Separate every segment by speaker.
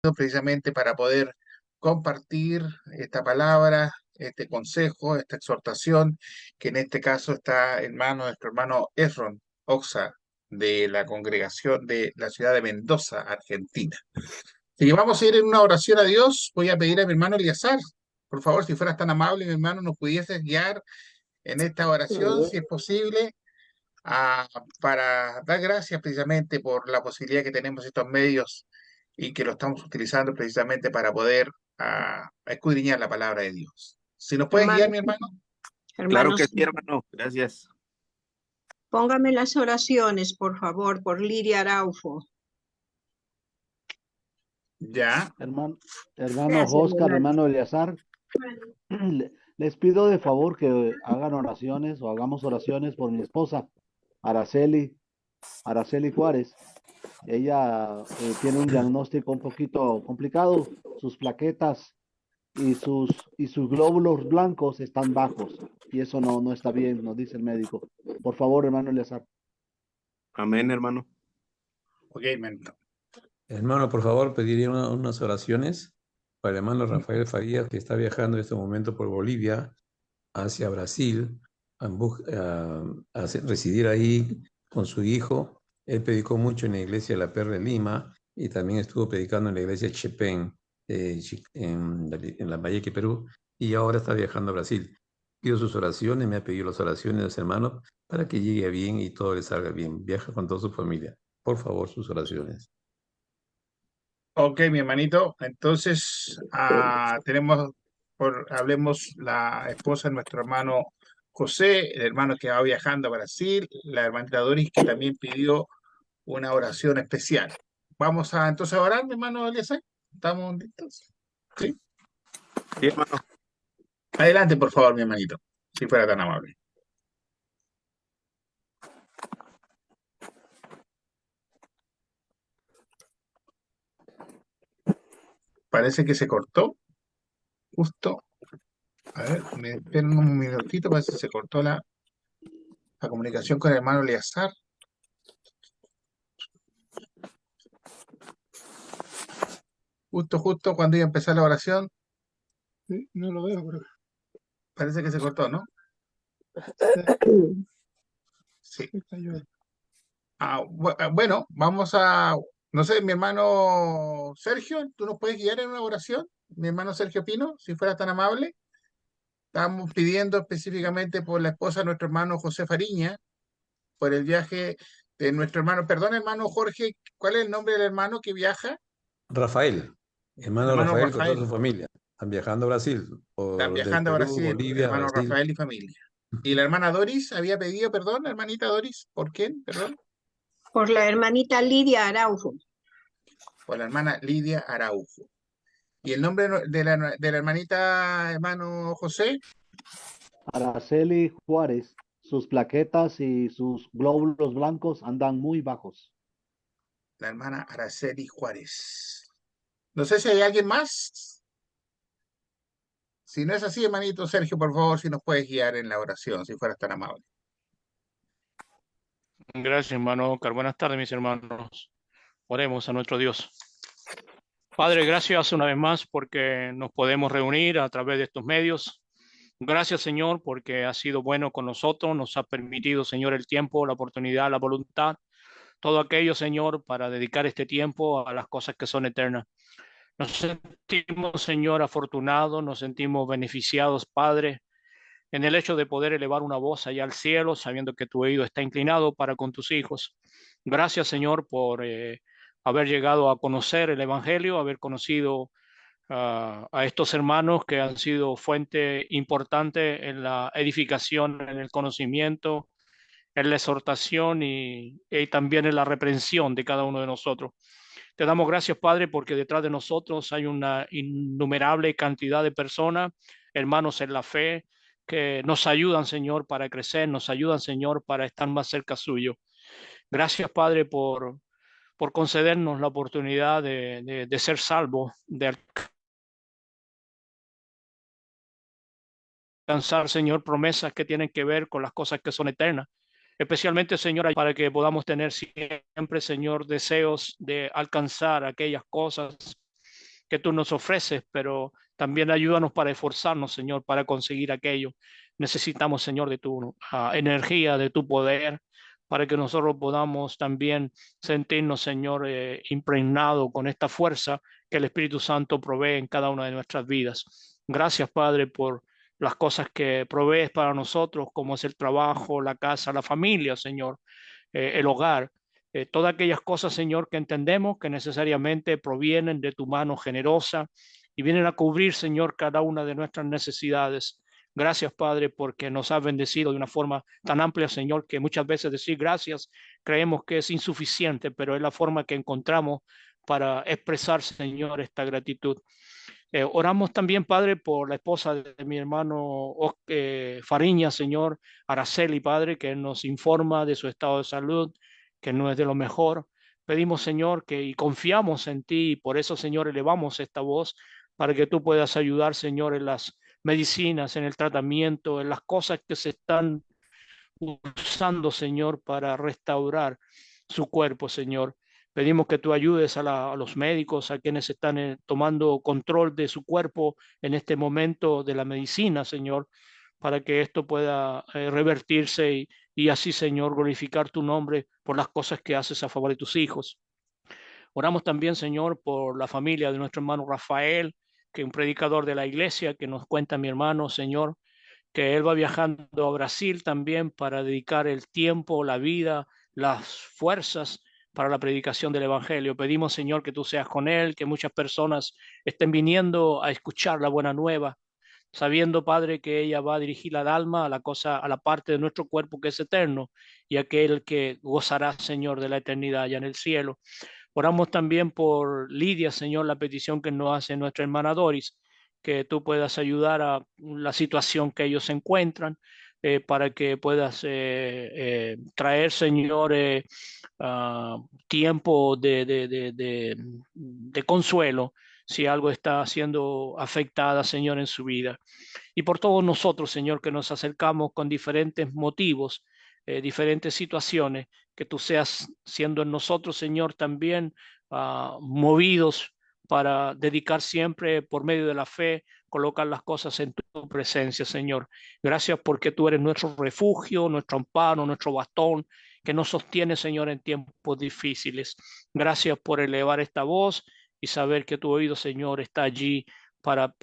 Speaker 1: precisamente para poder compartir esta palabra, este consejo, esta exhortación, que en este caso está en manos de nuestro hermano Efron Oxa, de la congregación de la ciudad de Mendoza, Argentina. Y vamos a ir en una oración a Dios. Voy a pedir a mi hermano Eliazar, por favor, si fueras tan amable, mi hermano, nos pudieses guiar en esta oración, si es posible, a- para dar gracias precisamente por la posibilidad que tenemos estos medios y que lo estamos utilizando precisamente para poder escudriñar la palabra de Dios. Si nos puedes guiar,
Speaker 2: Hermanos,
Speaker 1: mi hermano.
Speaker 3: Claro que
Speaker 2: hermanos,
Speaker 3: sí, hermano. Gracias.
Speaker 2: póngame las oraciones, por favor, por Lidia Araujo.
Speaker 1: Ya.
Speaker 4: Hermano
Speaker 2: Gracias,
Speaker 4: Oscar,
Speaker 2: Leonardo.
Speaker 4: hermano Eleazar, les pido de favor que hagan oraciones o hagamos oraciones por mi esposa, Araceli Juárez. Ella tiene un diagnóstico un poquito complicado. Sus plaquetas y sus glóbulos blancos están bajos y eso no está bien, nos dice el médico. Por favor, hermano Eleazar.
Speaker 3: Amén, hermano.
Speaker 1: Ok, hermano.
Speaker 5: Hermano, por favor, pediría unas oraciones para el hermano Rafael Farías, que está viajando en este momento por Bolivia hacia Brasil, a residir ahí con su hijo. Él predicó mucho en la iglesia de la Perla de Lima y también estuvo predicando en la iglesia Chepén, en la Valleque, Perú, y ahora está viajando a Brasil. Pido sus oraciones, me ha pedido las oraciones de los hermanos para que llegue bien y todo le salga bien. Viaja con toda su familia. Por favor, sus oraciones.
Speaker 1: Ok, mi hermanito. Entonces, hablemos la esposa de nuestro hermano José, el hermano que va viajando a Brasil, la hermanita Doris, que también pidió una oración especial. Vamos a entonces a orar, mi hermano Eliezer. ¿Estamos listos? Sí.
Speaker 3: Sí, hermano.
Speaker 1: Adelante, por favor, mi hermanito, si fuera tan amable. Parece que se cortó, justo. A ver, me esperen un minutito, parece que se cortó la comunicación con el hermano Eleazar. Justo cuando iba a empezar la oración. Sí, no lo veo, pero parece que se cortó, ¿no? Sí. Bueno, vamos a, no sé, mi hermano Sergio, ¿tú nos puedes guiar en una oración? Mi hermano Sergio Pino, si fuera tan amable. Estamos pidiendo específicamente por la esposa de nuestro hermano José Fariña, por el viaje de nuestro hermano, perdón, hermano Jorge, ¿cuál es el nombre del hermano que viaja?
Speaker 5: Rafael, hermano
Speaker 1: Hermano
Speaker 5: Rafael con toda
Speaker 1: Rafael,
Speaker 5: su familia. Están viajando a Brasil,
Speaker 1: están
Speaker 5: del
Speaker 1: viajando a
Speaker 5: Perú,
Speaker 1: Brasil,
Speaker 5: Bolivia,
Speaker 1: hermano
Speaker 5: Brasil.
Speaker 1: Rafael y familia. Y la hermana Doris había pedido perdón, hermanita Doris, ¿por quién? Perdón.
Speaker 2: Por la hermanita Lidia Araujo.
Speaker 1: Por la hermana Lidia Araujo. ¿Y el nombre de la hermanita, hermano José?
Speaker 4: Araceli Juárez, sus plaquetas y sus glóbulos blancos andan muy bajos.
Speaker 1: La hermana Araceli Juárez. No sé si hay alguien más. Si no es así, hermanito Sergio, por favor, si nos puedes guiar en la oración, si fueras tan amable.
Speaker 6: Gracias, hermano Oscar. Buenas tardes, mis hermanos. Oremos a nuestro Dios. Padre, gracias una vez más porque nos podemos reunir a través de estos medios. Gracias, Señor, porque has sido bueno con nosotros, nos ha permitido, Señor, el tiempo, la oportunidad, la voluntad, todo aquello, Señor, para dedicar este tiempo a las cosas que son eternas. Nos sentimos, Señor, afortunados, nos sentimos beneficiados, Padre, en el hecho de poder elevar una voz allá al cielo, sabiendo que tu oído está inclinado para con tus hijos. Gracias, Señor, por haber llegado a conocer el Evangelio, haber conocido a estos hermanos que han sido fuente importante en la edificación, en el conocimiento, en la exhortación y también en la reprensión de cada uno de nosotros. Te damos gracias, Padre, porque detrás de nosotros hay una innumerable cantidad de personas, hermanos en la fe, que nos ayudan, Señor, para crecer, nos ayudan, Señor, para estar más cerca suyo. Gracias, Padre, por concedernos la oportunidad de ser salvos, de alcanzar, Señor, promesas que tienen que ver con las cosas que son eternas. Especialmente, Señor, para que podamos tener siempre, Señor, deseos de alcanzar aquellas cosas que tú nos ofreces, pero también ayúdanos para esforzarnos, Señor, para conseguir aquello. Necesitamos, Señor, de tu energía, de tu poder, para que nosotros podamos también sentirnos, Señor, impregnados con esta fuerza que el Espíritu Santo provee en cada una de nuestras vidas. Gracias, Padre, por las cosas que provees para nosotros, como es el trabajo, la casa, la familia, Señor, el hogar. Todas aquellas cosas, Señor, que entendemos que necesariamente provienen de tu mano generosa y vienen a cubrir, Señor, cada una de nuestras necesidades. Gracias, Padre, porque nos has bendecido de una forma tan amplia, Señor, que muchas veces decir gracias creemos que es insuficiente, pero es la forma que encontramos para expresar, Señor, esta gratitud. Oramos también, Padre, por la esposa de mi hermano Fariña, Señor, Araceli, Padre, que nos informa de su estado de salud, que no es de lo mejor. Pedimos, Señor, que y confiamos en ti y por eso, Señor, elevamos esta voz para que tú puedas ayudar, Señor, en las medicinas, en el tratamiento, en las cosas que se están usando, Señor, para restaurar su cuerpo, Señor. Pedimos que tú ayudes a los médicos, a quienes están tomando control de su cuerpo en este momento de la medicina, Señor, para que esto pueda revertirse y así, Señor, glorificar tu nombre por las cosas que haces a favor de tus hijos. Oramos también, Señor, por la familia de nuestro hermano Rafael, que es un predicador de la iglesia, que nos cuenta mi hermano, Señor, que él va viajando a Brasil también para dedicar el tiempo, la vida, las fuerzas para la predicación del Evangelio. Pedimos, Señor, que tú seas con él, que muchas personas estén viniendo a escuchar la buena nueva, sabiendo, Padre, que ella va a dirigir al alma a la cosa, a la parte de nuestro cuerpo que es eterno y aquel que gozará, Señor, de la eternidad allá en el cielo. Oramos también por Lidia, Señor, la petición que nos hace nuestra hermana Doris, que tú puedas ayudar a la situación que ellos se encuentran, para que puedas traer, Señor, tiempo de consuelo si algo está siendo afectada, Señor, en su vida. Y por todos nosotros, Señor, que nos acercamos con diferentes motivos, diferentes situaciones, que tú seas siendo en nosotros, Señor, también movidos para dedicar siempre por medio de la fe, colocar las cosas en tu presencia, Señor. Gracias porque tú eres nuestro refugio, nuestro amparo, nuestro bastón, que nos sostiene, Señor, en tiempos difíciles. Gracias por elevar esta voz y saber que tu oído, Señor, está allí para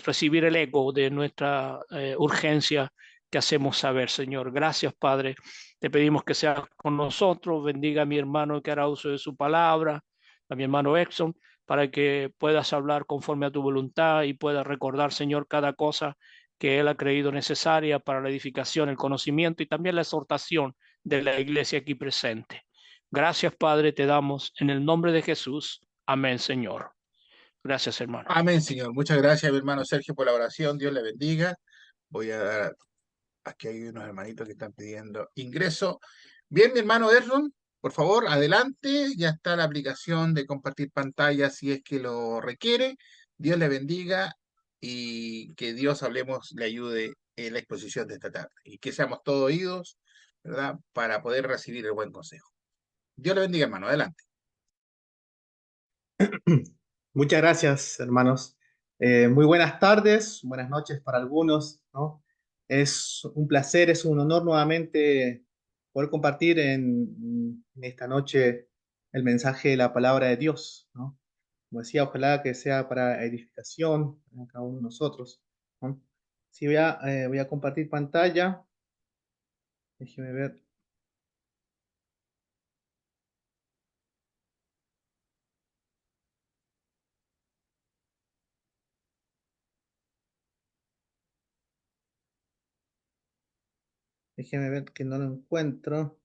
Speaker 6: recibir el eco de nuestra urgencia que hacemos saber, Señor. Gracias, Padre. Te pedimos que seas con nosotros. Bendiga a mi hermano que hará uso de su palabra, a mi hermano Exxon, para que puedas hablar conforme a tu voluntad y puedas recordar, Señor, cada cosa que Él ha creído necesaria para la edificación, el conocimiento y también la exhortación de la iglesia aquí presente. Gracias, Padre, te damos en el nombre de Jesús. Amén, Señor. Gracias, hermano.
Speaker 1: Amén, Señor. Muchas gracias, mi hermano Sergio, por la oración. Dios le bendiga. Voy a dar, aquí hay unos hermanitos que están pidiendo ingreso. Bien, mi hermano Erron, por favor, adelante. Ya está la aplicación de compartir pantalla si es que lo requiere. Dios le bendiga y que Dios, hablemos, le ayude en la exposición de esta tarde. Y que seamos todos oídos, ¿verdad? Para poder recibir el buen consejo. Dios le bendiga, hermano. Adelante.
Speaker 7: Muchas gracias, hermanos. Muy buenas tardes, buenas noches para algunos, ¿no? Es un placer, es un honor nuevamente poder compartir en esta noche el mensaje de la palabra de Dios, ¿no? Como decía, ojalá que sea para edificación a cada uno de nosotros, ¿no? Sí, voy a compartir pantalla. Déjeme ver. Déjeme ver que no lo encuentro.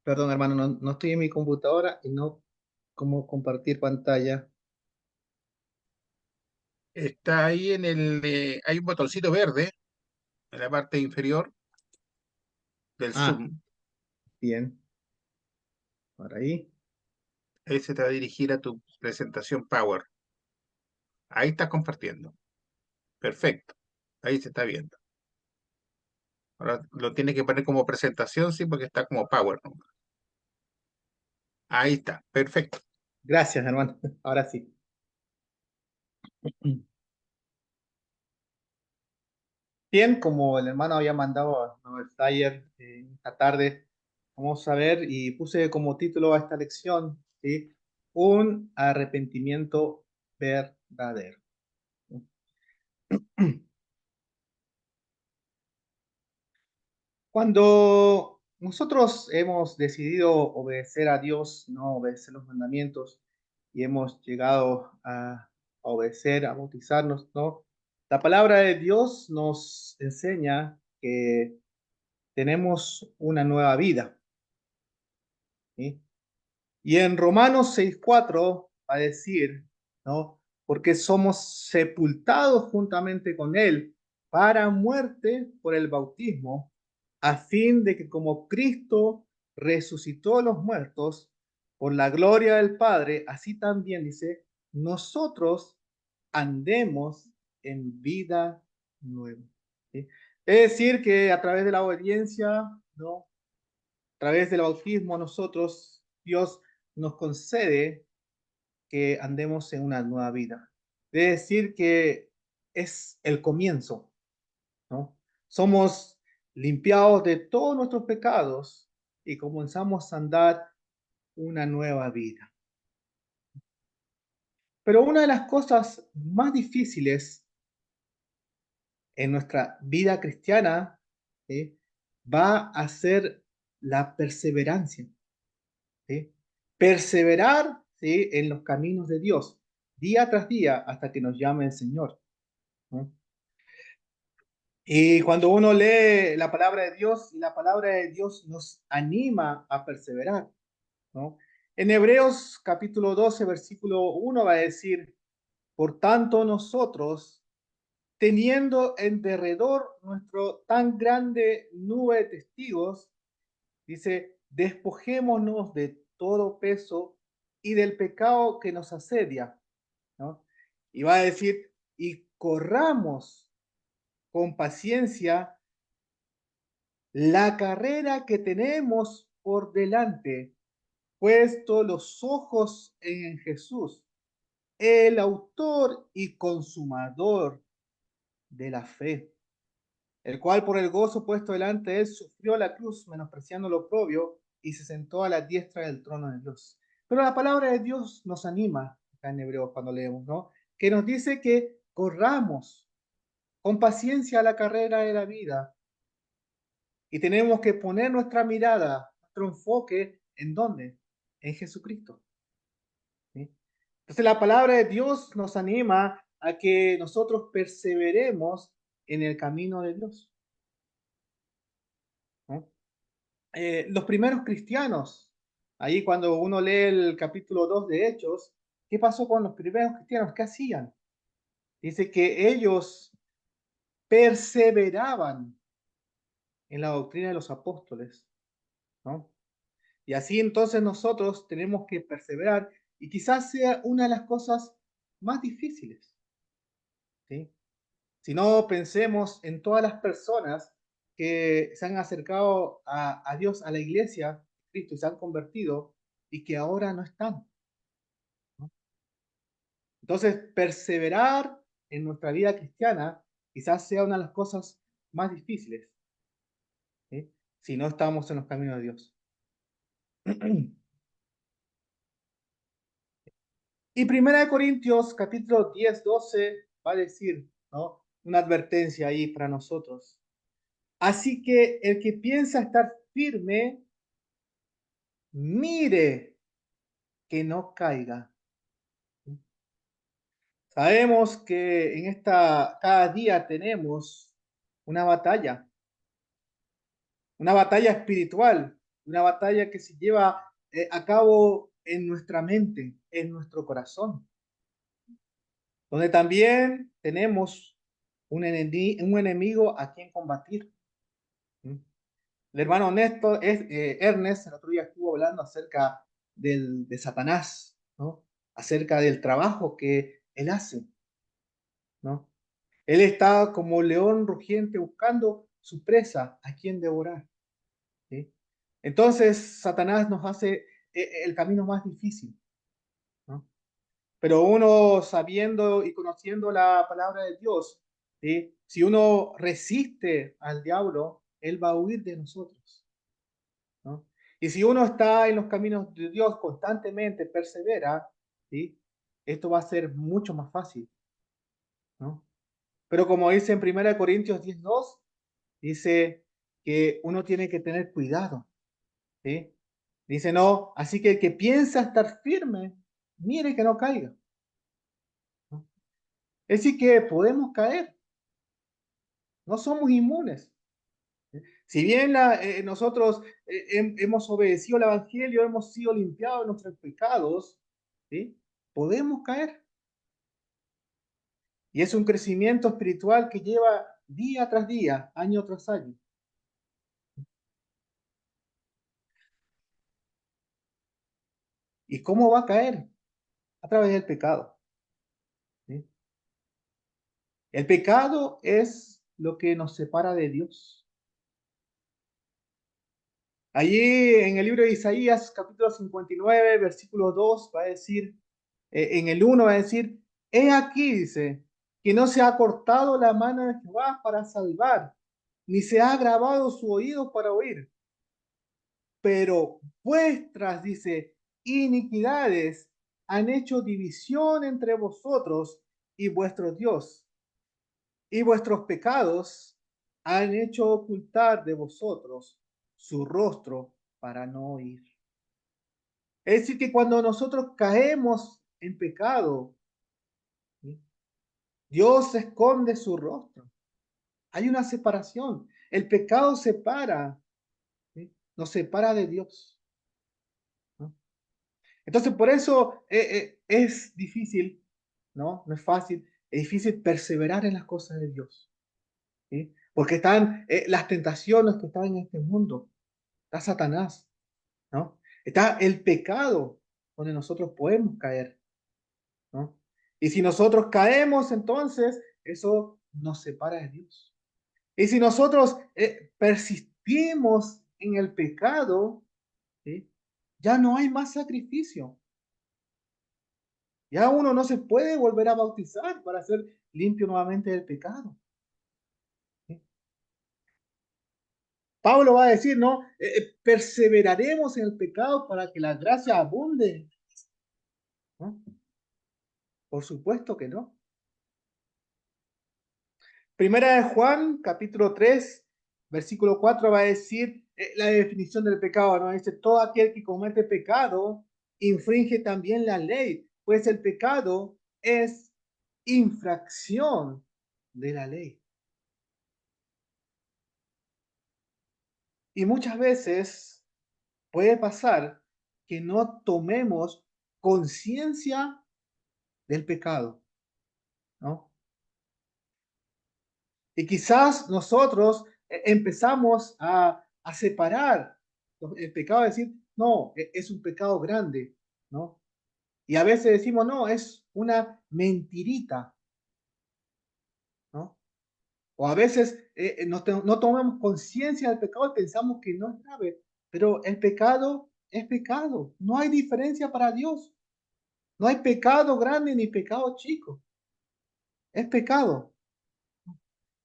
Speaker 7: Perdón, hermano, no estoy en mi computadora y no cómo compartir pantalla.
Speaker 1: Está ahí en hay un botoncito verde en la parte inferior del
Speaker 7: Ah,
Speaker 1: Zoom.
Speaker 7: bien. Por ahí.
Speaker 1: Ese te va a dirigir a tu presentación Power. Ahí está compartiendo. Perfecto. Ahí se está viendo. Ahora lo tiene que poner como presentación, sí, porque está como Power, ¿no? Ahí está. Perfecto.
Speaker 7: Gracias, hermano. Ahora sí. Bien, como el hermano había mandado el flyer esta tarde, vamos a ver y puse como título a esta lección, ¿sí? Un arrepentimiento verdadero. Cuando nosotros hemos decidido obedecer a Dios, no obedecer los mandamientos, y hemos llegado a obedecer, a bautizarnos, ¿no? La palabra de Dios nos enseña que tenemos una nueva vida, ¿sí? Y en Romanos 6:4 va a decir, ¿no? Porque somos sepultados juntamente con Él para muerte por el bautismo, a fin de que como Cristo resucitó a los muertos por la gloria del Padre, así también dice, nosotros andemos en vida nueva. ¿Sí? Es decir, que a través de la obediencia, ¿no? A través del bautismo, nosotros, Dios nos concede que andemos en una nueva vida. Es decir, que es el comienzo, ¿no? Somos limpiados de todos nuestros pecados y comenzamos a andar una nueva vida. Pero una de las cosas más difíciles en nuestra vida cristiana, ¿sí? Va a ser la perseverancia, ¿sí? Perseverar, ¿sí? En los caminos de Dios, día tras día, hasta que nos llame el Señor, ¿no? Y cuando uno lee la palabra de Dios, y la palabra de Dios nos anima a perseverar, ¿no? En Hebreos capítulo 12, versículo 1 va a decir, por tanto nosotros, teniendo en derredor nuestro tan grande nube de testigos, dice, despojémonos de todo peso y del pecado que nos asedia, ¿no? Y va a decir, y corramos con paciencia la carrera que tenemos por delante, puesto los ojos en Jesús, el autor y consumador de la fe, el cual por el gozo puesto delante de él sufrió la cruz, menospreciando lo oprobio, y se sentó a la diestra del trono de Dios. Pero la palabra de Dios nos anima, acá en Hebreos cuando leemos, ¿no? Que nos dice que corramos con paciencia la carrera de la vida, y tenemos que poner nuestra mirada, nuestro enfoque, ¿en dónde? En Jesucristo, ¿sí? Entonces la palabra de Dios nos anima a que nosotros perseveremos en el camino de Dios, ¿no? Los primeros cristianos, ahí cuando uno lee el capítulo 2 de Hechos, ¿qué pasó con los primeros cristianos? ¿Qué hacían? Dice que ellos perseveraban en la doctrina de los apóstoles, ¿no? Y así entonces nosotros tenemos que perseverar y quizás sea una de las cosas más difíciles, ¿sí? Si no, pensemos en todas las personas que se han acercado a Dios, a la iglesia, Cristo, y se han convertido y que ahora no están, ¿no? Entonces, perseverar en nuestra vida cristiana quizás sea una de las cosas más difíciles, ¿sí? Si no estamos en los caminos de Dios. Y Primera de Corintios, capítulo 10, 12, va a decir, ¿no? Una advertencia ahí para nosotros. Así que el que piensa estar firme, mire que no caiga. Sabemos que en cada día tenemos una batalla espiritual, una batalla que se lleva a cabo en nuestra mente, en nuestro corazón, donde también tenemos un enemigo a quien combatir. ¿Mm? El hermano Néstor, Ernest, el otro día estuvo hablando acerca de Satanás, ¿no? Acerca del trabajo que él hace. ¿no? Él está como león rugiente buscando su presa a quien devorar, ¿sí? Entonces Satanás nos hace el camino más difícil, ¿no? Pero uno sabiendo y conociendo la palabra de Dios, ¿sí? Si uno resiste al diablo, él va a huir de nosotros, ¿no? Y si uno está en los caminos de Dios constantemente, persevera, ¿sí? Esto va a ser mucho más fácil, ¿no? Pero como dice en 1 Corintios 10:2, dice que uno tiene que tener cuidado, ¿sí? Dice, no, así que el que piensa estar firme, mire que no caiga, ¿no? Es decir, que podemos caer, no somos inmunes. Si bien nosotros hemos obedecido al Evangelio, hemos sido limpiados de nuestros pecados, ¿sí? Podemos caer. Y es un crecimiento espiritual que lleva día tras día, año tras año. ¿Y cómo va a caer? A través del pecado, ¿sí? El pecado es lo que nos separa de Dios. Allí en el libro de Isaías, capítulo 59, versículo 2, va a decir, en el 1 va a decir, he aquí, dice, que no se ha cortado la mano de Jehová para salvar, ni se ha agravado su oído para oír. Pero vuestras, dice, iniquidades han hecho división entre vosotros y vuestro Dios, y vuestros pecados han hecho ocultar de vosotros su rostro para no oír. Es decir, que cuando nosotros caemos en pecado, ¿sí? Dios esconde su rostro. Hay una separación. El pecado separa, ¿sí? Nos separa de Dios, ¿no? Entonces, por eso es difícil, ¿no? No es fácil, es difícil perseverar en las cosas de Dios, ¿sí? Porque están las tentaciones que están en este mundo. Está Satanás, ¿no? Está el pecado donde nosotros podemos caer, ¿no? Y si nosotros caemos, entonces eso nos separa de Dios. Y si nosotros persistimos en el pecado, ¿sí? Ya no hay más sacrificio. Ya uno no se puede volver a bautizar para ser limpio nuevamente del pecado, ¿sí? Pablo va a decir, ¿no? Perseveraremos en el pecado para que la gracia abunde, ¿no? Por supuesto que no. Primera de Juan, capítulo 3, versículo 4 va a decir la definición del pecado, ¿no? Dice, todo aquel que comete pecado infringe también la ley, pues el pecado es infracción de la ley. Y muchas veces puede pasar que no tomemos conciencia del pecado, ¿no? Y quizás nosotros empezamos a separar el pecado, decir, no, es un pecado grande, ¿no? Y a veces decimos, no, es una mentirita, ¿no? O a veces no tomamos conciencia del pecado y pensamos que no es grave, pero el pecado es pecado, no hay diferencia para Dios, no hay pecado grande ni pecado chico, es pecado.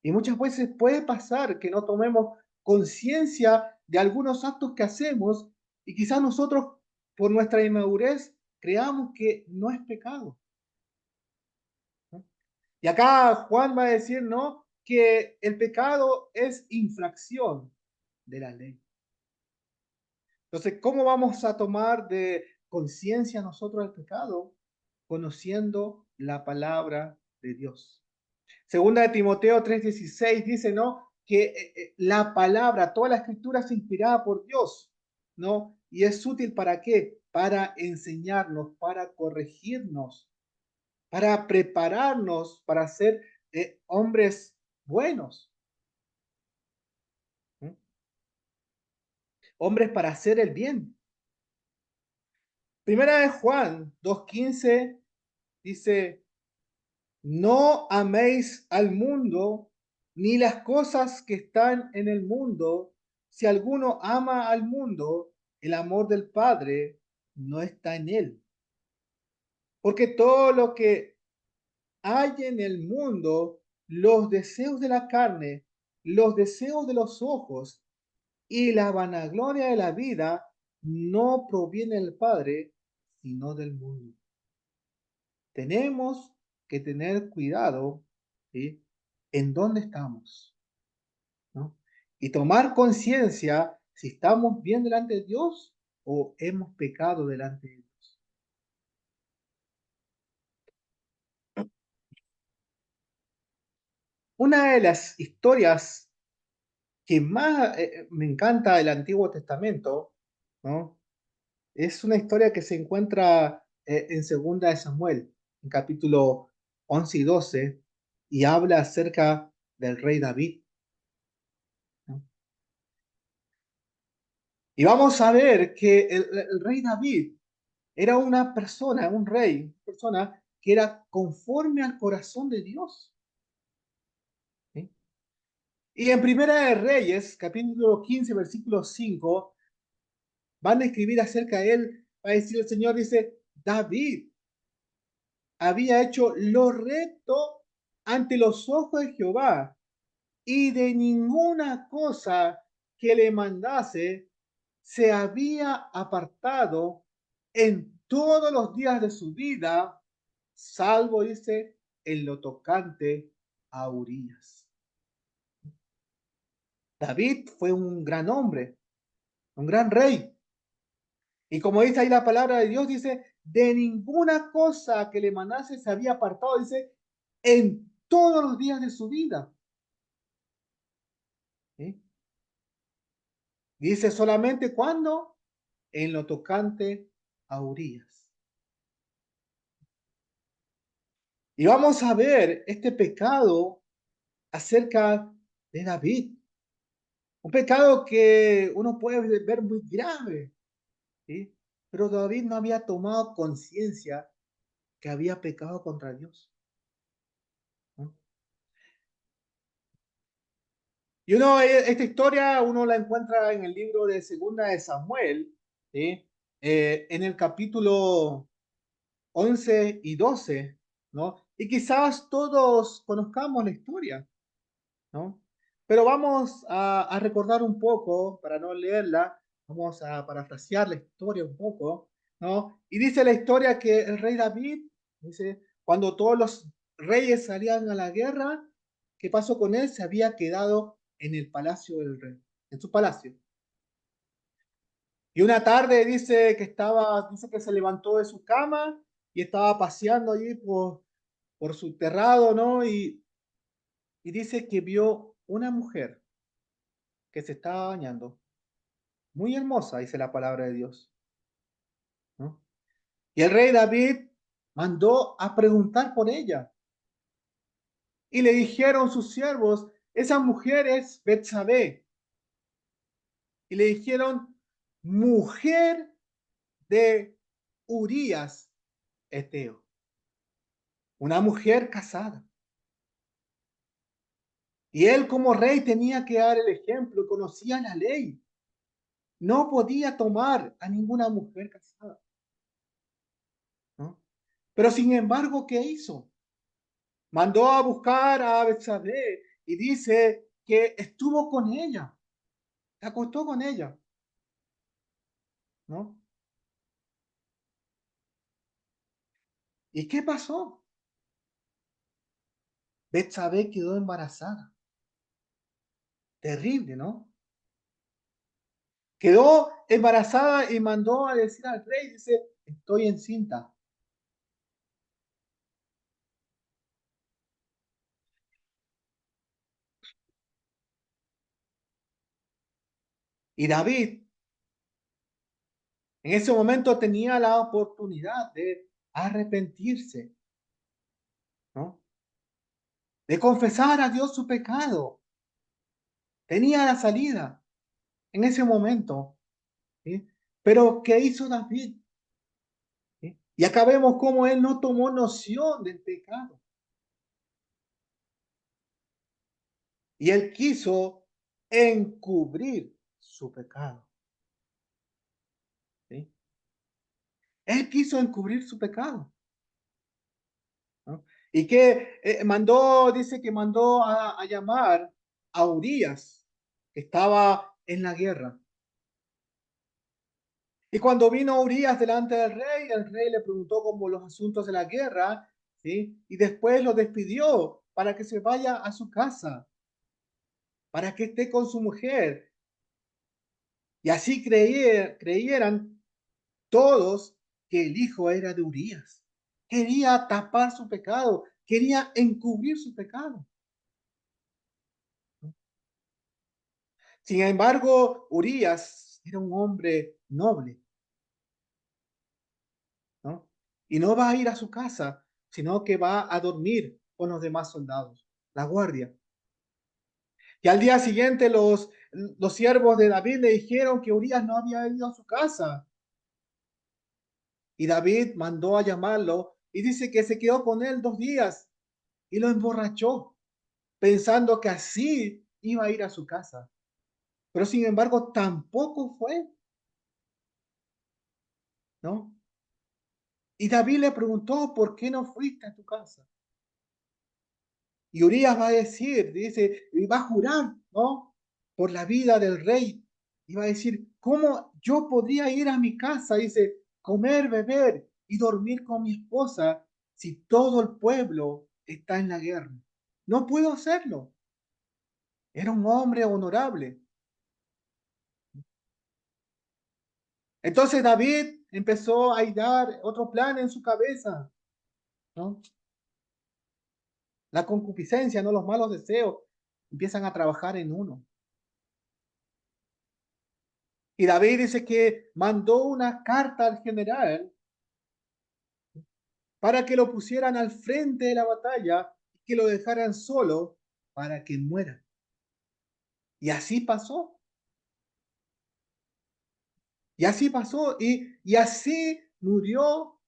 Speaker 7: Y muchas veces puede pasar que no tomemos conciencia de algunos actos que hacemos y quizás nosotros, por nuestra inmadurez, creamos que no es pecado, ¿no? Y acá Juan va a decir, ¿no? Que el pecado es infracción de la ley. Entonces, ¿cómo vamos a tomar de conciencia nosotros el pecado? Conociendo la palabra de Dios. Segunda de Timoteo 3:16 dice, ¿no? Que la palabra, toda la escritura es inspirada por Dios, ¿no? Y es útil ¿para qué? Para enseñarnos, para corregirnos, para prepararnos para ser hombres buenos, ¿sí? Hombres para hacer el bien. Primera de Juan 2:15 dice, no améis al mundo ni las cosas que están en el mundo. Si alguno ama al mundo, el amor del Padre no está en él. Porque todo lo que hay en el mundo, los deseos de la carne, los deseos de los ojos y la vanagloria de la vida, no proviene del Padre, sino del mundo. Tenemos que tener cuidado, ¿sí?, en dónde estamos, ¿no? Y tomar conciencia si estamos bien delante de Dios o hemos pecado delante de Dios. Una de las historias que más me encanta del Antiguo Testamento, ¿no?, es una historia que se encuentra en Segunda de Samuel, en capítulo 11 y 12, y habla acerca del rey David, ¿no? Y vamos a ver que el rey David era una persona, un rey, una persona que era conforme al corazón de Dios, ¿sí? Y en Primera de Reyes, capítulo 15, versículo 5, van a escribir acerca de él, va a decir el Señor, dice, David había hecho lo recto ante los ojos de Jehová, y de ninguna cosa que le mandase se había apartado en todos los días de su vida, salvo, dice, en lo tocante a Urías. David fue un gran hombre, un gran rey. Y como dice ahí la palabra de Dios, dice, de ninguna cosa que le mandase se había apartado, dice, en todos los días de su vida. ¿Sí? Dice solamente cuando, en lo tocante a Urías. Y vamos a ver este pecado acerca de David. Un pecado que uno puede ver muy grave, ¿sí? Pero David no había tomado conciencia que había pecado contra Dios, ¿no? Y esta historia uno la encuentra en el libro de Segunda de Samuel, ¿sí? En el capítulo 11 y 12, ¿no? Y quizás todos conozcamos la historia, ¿no? Pero vamos a recordar un poco, para no leerla, vamos a parafrasear la historia un poco, ¿no? Y dice la historia que el rey David, dice, cuando todos los reyes salían a la guerra, ¿qué pasó con él? Se había quedado en el palacio del rey, en su palacio. Y una tarde dice que se levantó de su cama y estaba paseando allí por su terrado, ¿no? Y dice que vio una mujer que se estaba bañando, muy hermosa, dice la palabra de Dios, ¿no? Y el rey David mandó a preguntar por ella. Y le dijeron sus siervos, esa mujer es Betsabé. Y le dijeron, mujer de Urías Eteo. Una mujer casada. Y él como rey tenía que dar el ejemplo, conocía la ley. No podía tomar a ninguna mujer casada, ¿no? Pero sin embargo, ¿qué hizo? Mandó a buscar a Betsabé y dice que estuvo con ella, se acostó con ella, ¿no? ¿Y qué pasó? Betsabé quedó embarazada. Terrible, ¿no? Quedó embarazada y mandó a decir al rey, dice, estoy encinta. Y David en ese momento tenía la oportunidad de arrepentirse, ¿no? De confesar a Dios su pecado. Tenía la salida en ese momento, ¿sí? Pero ¿qué hizo David? ¿Sí? Y acá vemos cómo él no tomó noción del pecado. Y él quiso encubrir su pecado. ¿Sí? Él quiso encubrir su pecado, ¿no? Y que dice que mandó a llamar a Urías, que estaba en la guerra. Y cuando vino Urías delante del rey, el rey le preguntó como los asuntos de la guerra, ¿sí? Y después lo despidió para que se vaya a su casa, para que esté con su mujer. Y así creyeran todos que el hijo era de Urías. Quería tapar su pecado, quería encubrir su pecado. Sin embargo, Urías era un hombre noble, ¿no? Y no va a ir a su casa, sino que va a dormir con los demás soldados, la guardia. Y al día siguiente los siervos de David le dijeron que Urías no había ido a su casa. Y David mandó a llamarlo y dice que se quedó con él 2 días y lo emborrachó, pensando que así iba a ir a su casa. Pero sin embargo, tampoco fue, ¿no? Y David le preguntó, ¿por qué no fuiste a tu casa? Y Urías va a decir, dice, y va a jurar, ¿no? Por la vida del rey. Y va a decir, ¿cómo yo podría ir a mi casa? Dice, comer, beber y dormir con mi esposa si todo el pueblo está en la guerra. No puedo hacerlo. Era un hombre honorable. Entonces David empezó a dar otro plan en su cabeza, ¿no? La concupiscencia, no los malos deseos, empiezan a trabajar en uno. Y David dice que mandó una carta al general para que lo pusieran al frente de la batalla y que lo dejaran solo para que muera. Y así pasó. Y así pasó. Y así murió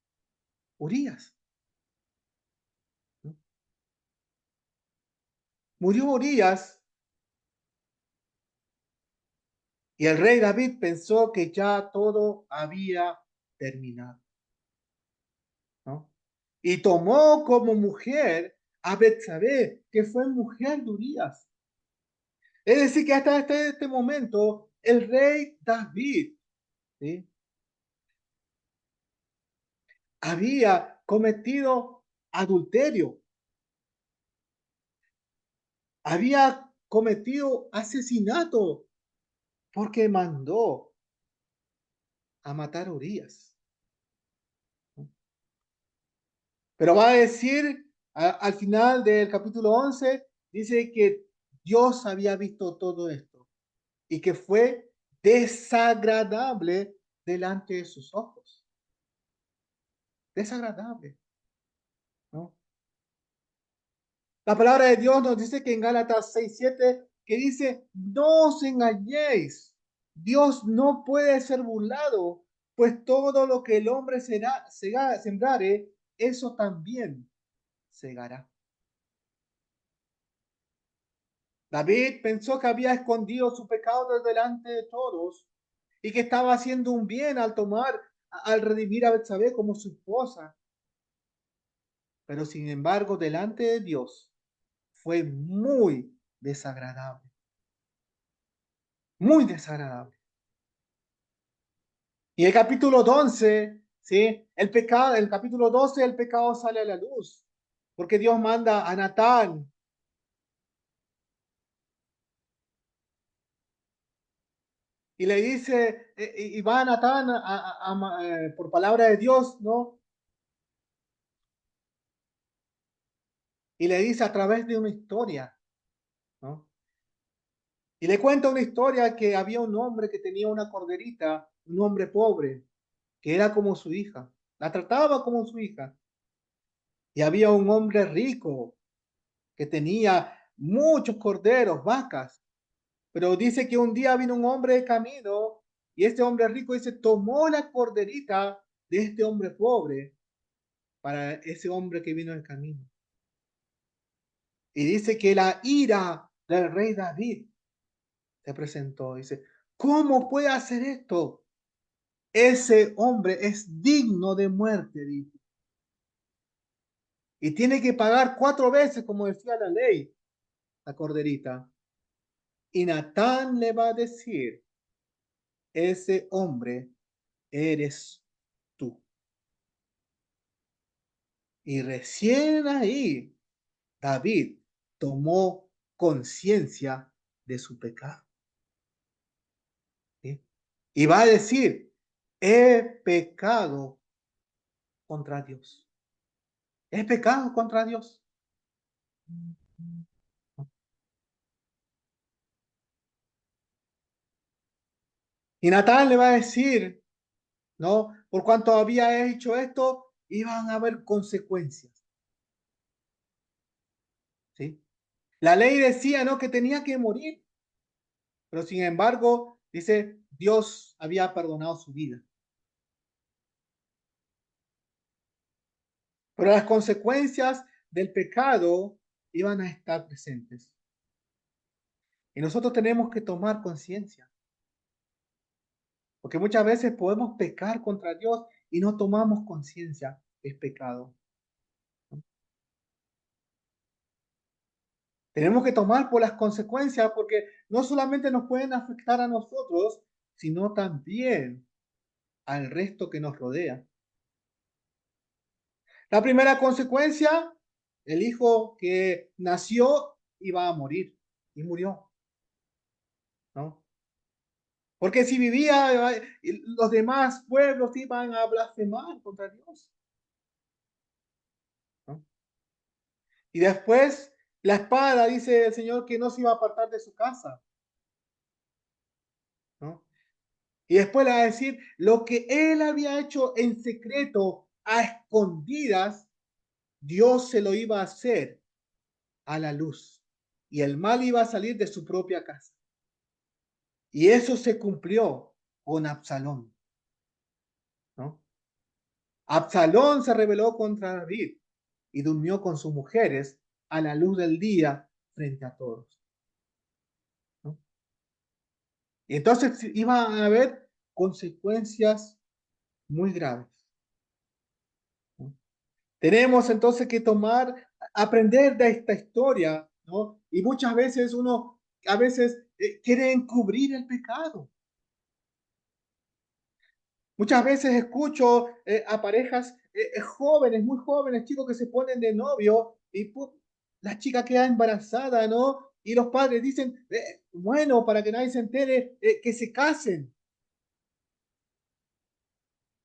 Speaker 7: Urías. Murió Urías y el rey David pensó que ya todo había terminado, ¿no? Y tomó como mujer a Betsabé, que fue mujer de Urías. Es decir, que hasta este momento el rey David, ¿sí?, había cometido adulterio, había cometido asesinato porque mandó a matar a Urías. Pero va a decir al final del capítulo 11, dice que Dios había visto todo esto y que fue desagradable delante de sus ojos. Desagradable, ¿no? La palabra de Dios nos dice que en Gálatas 6:7, que dice, no os engañéis, Dios no puede ser burlado, pues todo lo que el hombre sembrare, eso también segará. David pensó que había escondido su pecado delante de todos y que estaba haciendo un bien al redimir a Betsabé como su esposa. Pero sin embargo, delante de Dios fue muy desagradable. Muy desagradable. Y el capítulo 11, ¿sí? El capítulo 12, el pecado sale a la luz, porque Dios manda a Natán. Y le dice, y va a Natán por palabra de Dios, ¿no? Y le dice a través de una historia, ¿no? Y le cuenta una historia que había un hombre que tenía una corderita, un hombre pobre, que era como su hija, la trataba como su hija. Y había un hombre rico que tenía muchos corderos, vacas, pero dice que un día vino un hombre de camino y este hombre rico dice, tomó la corderita de este hombre pobre para ese hombre que vino en camino. Y dice que la ira del rey David se presentó. Dice, ¿cómo puede hacer esto? Ese hombre es digno de muerte, dice. Y tiene que pagar 4 veces, como decía la ley, la corderita. Y Natán le va a decir, ese hombre eres tú. Y recién ahí David tomó conciencia de su pecado. ¿Sí? Y va a decir, he pecado contra Dios. He pecado contra Dios. Y Natán le va a decir, ¿no? Por cuanto había hecho esto, iban a haber consecuencias. ¿Sí? La ley decía, ¿no? Que tenía que morir. Pero sin embargo, dice, Dios había perdonado su vida. Pero las consecuencias del pecado iban a estar presentes. Y nosotros tenemos que tomar conciencia. Porque muchas veces podemos pecar contra Dios y no tomamos conciencia. Es pecado. Tenemos que tomar por las consecuencias porque no solamente nos pueden afectar a nosotros, sino también al resto que nos rodea. La primera consecuencia, el hijo que nació iba a morir y murió, ¿no? Porque si vivía, los demás pueblos iban a blasfemar contra Dios, ¿no? Y después la espada, dice el Señor, que no se iba a apartar de su casa, ¿no? Y después le va a decir, lo que él había hecho en secreto, a escondidas, Dios se lo iba a hacer a la luz. Y el mal iba a salir de su propia casa. Y eso se cumplió con Absalón, ¿no? Absalón se rebeló contra David y durmió con sus mujeres a la luz del día frente a todos, ¿no? Y entonces iban a haber consecuencias muy graves, ¿no? Tenemos entonces que aprender de esta historia, ¿no? Y muchas veces uno, a veces quiere encubrir el pecado. Muchas veces escucho a parejas jóvenes, muy jóvenes, chicos que se ponen de novio y la chica queda embarazada, ¿no? Y los padres dicen, bueno, para que nadie se entere, que se casen.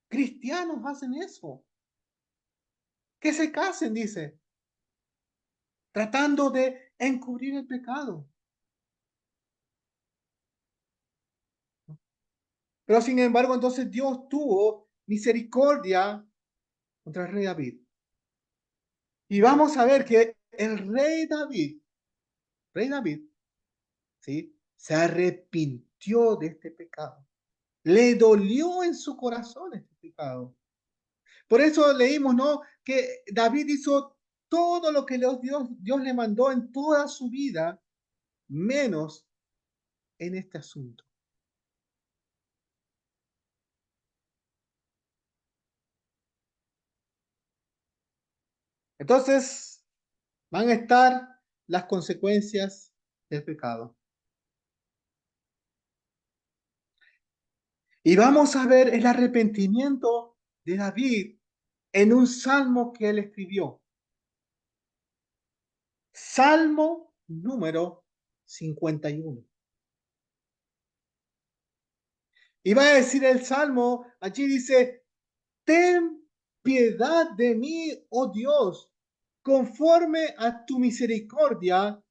Speaker 7: Cristianos hacen eso. Que se casen, dice, tratando de encubrir el pecado. Pero sin embargo, entonces Dios tuvo misericordia contra el rey David. Y vamos a ver que el rey David, ¿sí? Se arrepintió de este pecado. Le dolió en su corazón este pecado. Por eso leímos, ¿no? Que David hizo todo lo que Dios le mandó en toda su vida, menos en este asunto. Entonces, van a estar las consecuencias del pecado. Y vamos a ver el arrepentimiento de David en un salmo que él escribió. Salmo número 51. Y va a decir el salmo, allí dice, ten piedad de mí, oh Dios, conforme a tu misericordia,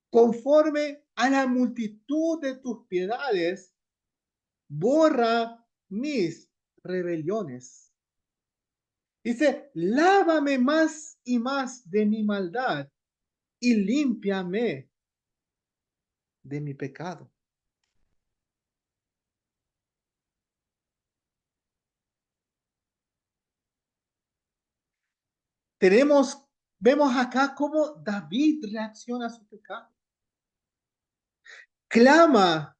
Speaker 7: conforme a la multitud de tus piedades, borra mis rebeliones. Dice, lávame más y más de mi maldad y límpiame de mi pecado. Vemos acá cómo David reacciona a su pecado. clama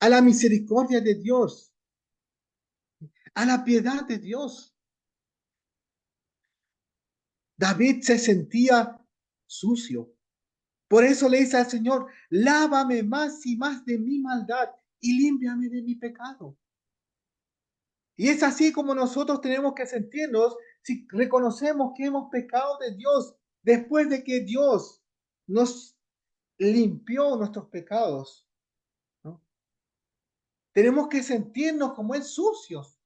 Speaker 7: a la misericordia de Dios, a la piedad de Dios. David se sentía sucio. Por eso le dice al Señor, lávame más y más de mi maldad y límpiame de mi pecado. Y es así como nosotros tenemos que sentirnos si reconocemos que hemos pecado de Dios después de que Dios nos limpió nuestros pecados, ¿no? Tenemos que sentirnos como Él sucios.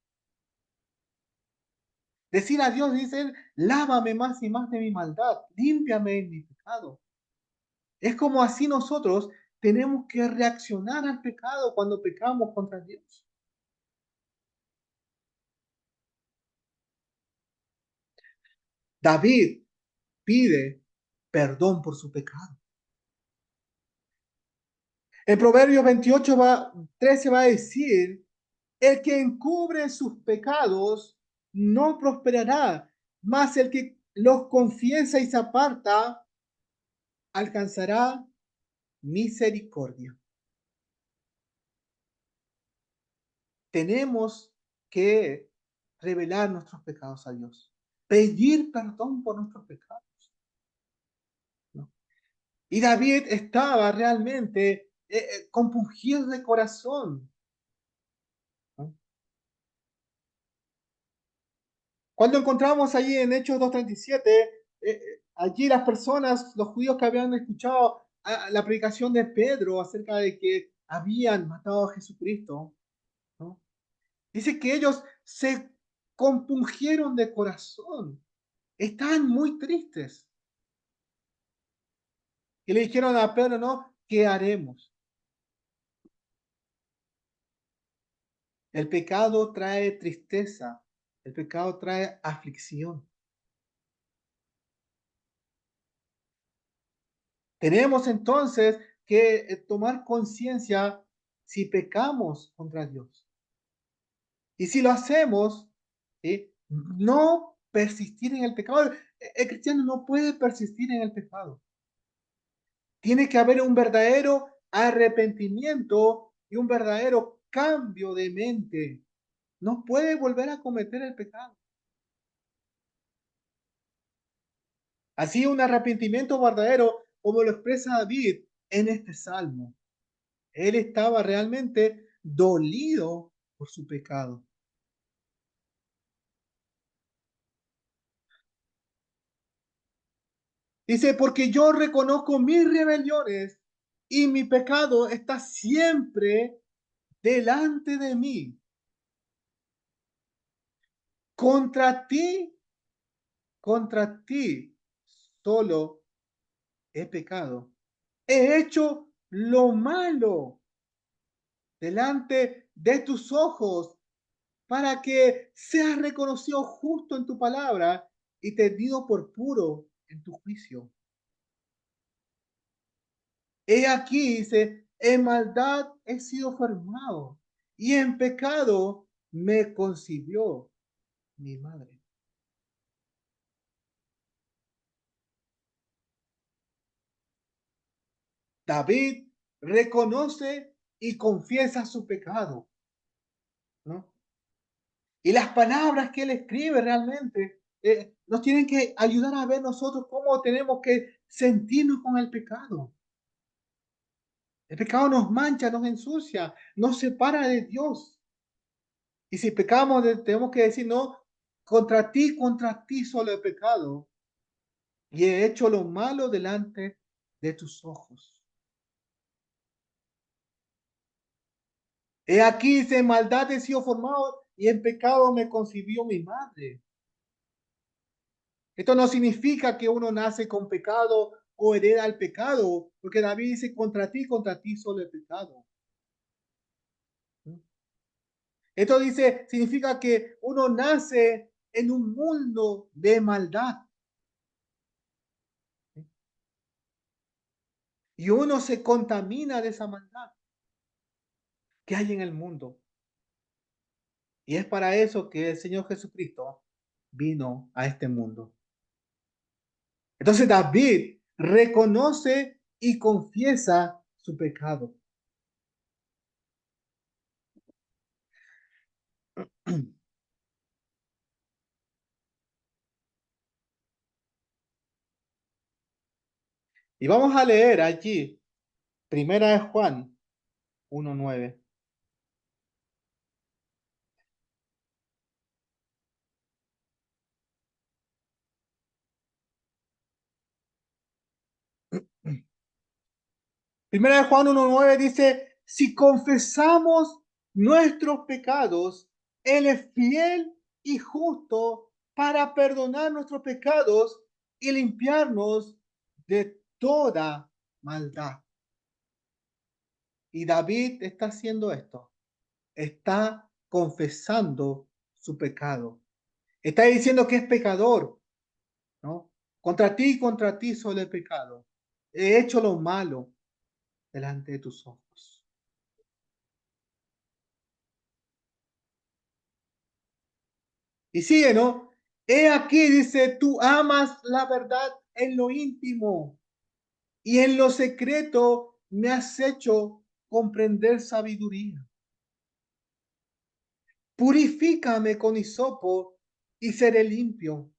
Speaker 7: Decir a Dios, dice Él, lávame más y más de mi maldad, límpiame de mi pecado. Es como así nosotros tenemos que reaccionar al pecado cuando pecamos contra Dios. David pide perdón por su pecado. En Proverbios 13 va a decir, el que encubre sus pecados no prosperará, mas el que los confiesa y se aparta alcanzará misericordia. Tenemos que revelar nuestros pecados a Dios, pedir perdón por nuestros pecados, ¿no? Y David estaba realmente compungido de corazón, ¿no? Cuando encontramos allí en Hechos 2:37, allí las personas, los judíos que habían escuchado la predicación de Pedro acerca de que habían matado a Jesucristo, ¿no? Dice que ellos se compungieron de corazón, estaban muy tristes. Y le dijeron a Pedro, ¿no? ¿Qué haremos? El pecado trae tristeza, el pecado trae aflicción. Tenemos entonces que tomar conciencia si pecamos contra Dios. Y si lo hacemos, ¿sí? No persistir en el pecado. El cristiano no puede persistir en el pecado. Tiene que haber un verdadero arrepentimiento y un verdadero cambio de mente. No puede volver a cometer el pecado. Así un arrepentimiento verdadero, como lo expresa David en este salmo. Él estaba realmente dolido por su pecado. Dice, porque yo reconozco mis rebeliones y mi pecado está siempre delante de mí. Contra ti solo he pecado. He hecho lo malo delante de tus ojos para que seas reconocido justo en tu palabra y tenido por puro en tu juicio. He aquí, dice, en maldad he sido formado y en pecado me concibió mi madre. David reconoce y confiesa su pecado, ¿no? Y las palabras que él escribe realmente nos tienen que ayudar a ver nosotros cómo tenemos que sentirnos con el pecado. El pecado nos mancha, nos ensucia, nos separa de Dios. Y si pecamos, tenemos que decir, no, contra ti solo he pecado y he hecho lo malo delante de tus ojos. He aquí, dice, en maldad he sido formado y en pecado me concibió mi madre. Esto no significa que uno nace con pecado o hereda el pecado, porque David dice, contra ti solo he pecado. Esto dice, significa que uno nace en un mundo de maldad. Y uno se contamina de esa maldad que hay en el mundo. Y es para eso que el Señor Jesucristo vino a este mundo. Entonces David reconoce y confiesa su pecado. Y vamos a leer allí, Primera de Juan 1:9. Primera de Juan 1:9 dice, si confesamos nuestros pecados, Él es fiel y justo para perdonar nuestros pecados y limpiarnos de toda maldad. Y David está haciendo esto. Está confesando su pecado. Está diciendo que es pecador, ¿no? Contra ti y contra ti solo he pecado. He hecho lo malo delante de tus ojos. Y sigue, ¿no? He aquí, dice, tú amas la verdad en lo íntimo y en lo secreto me has hecho comprender sabiduría. Purifícame con hisopo y seré limpio.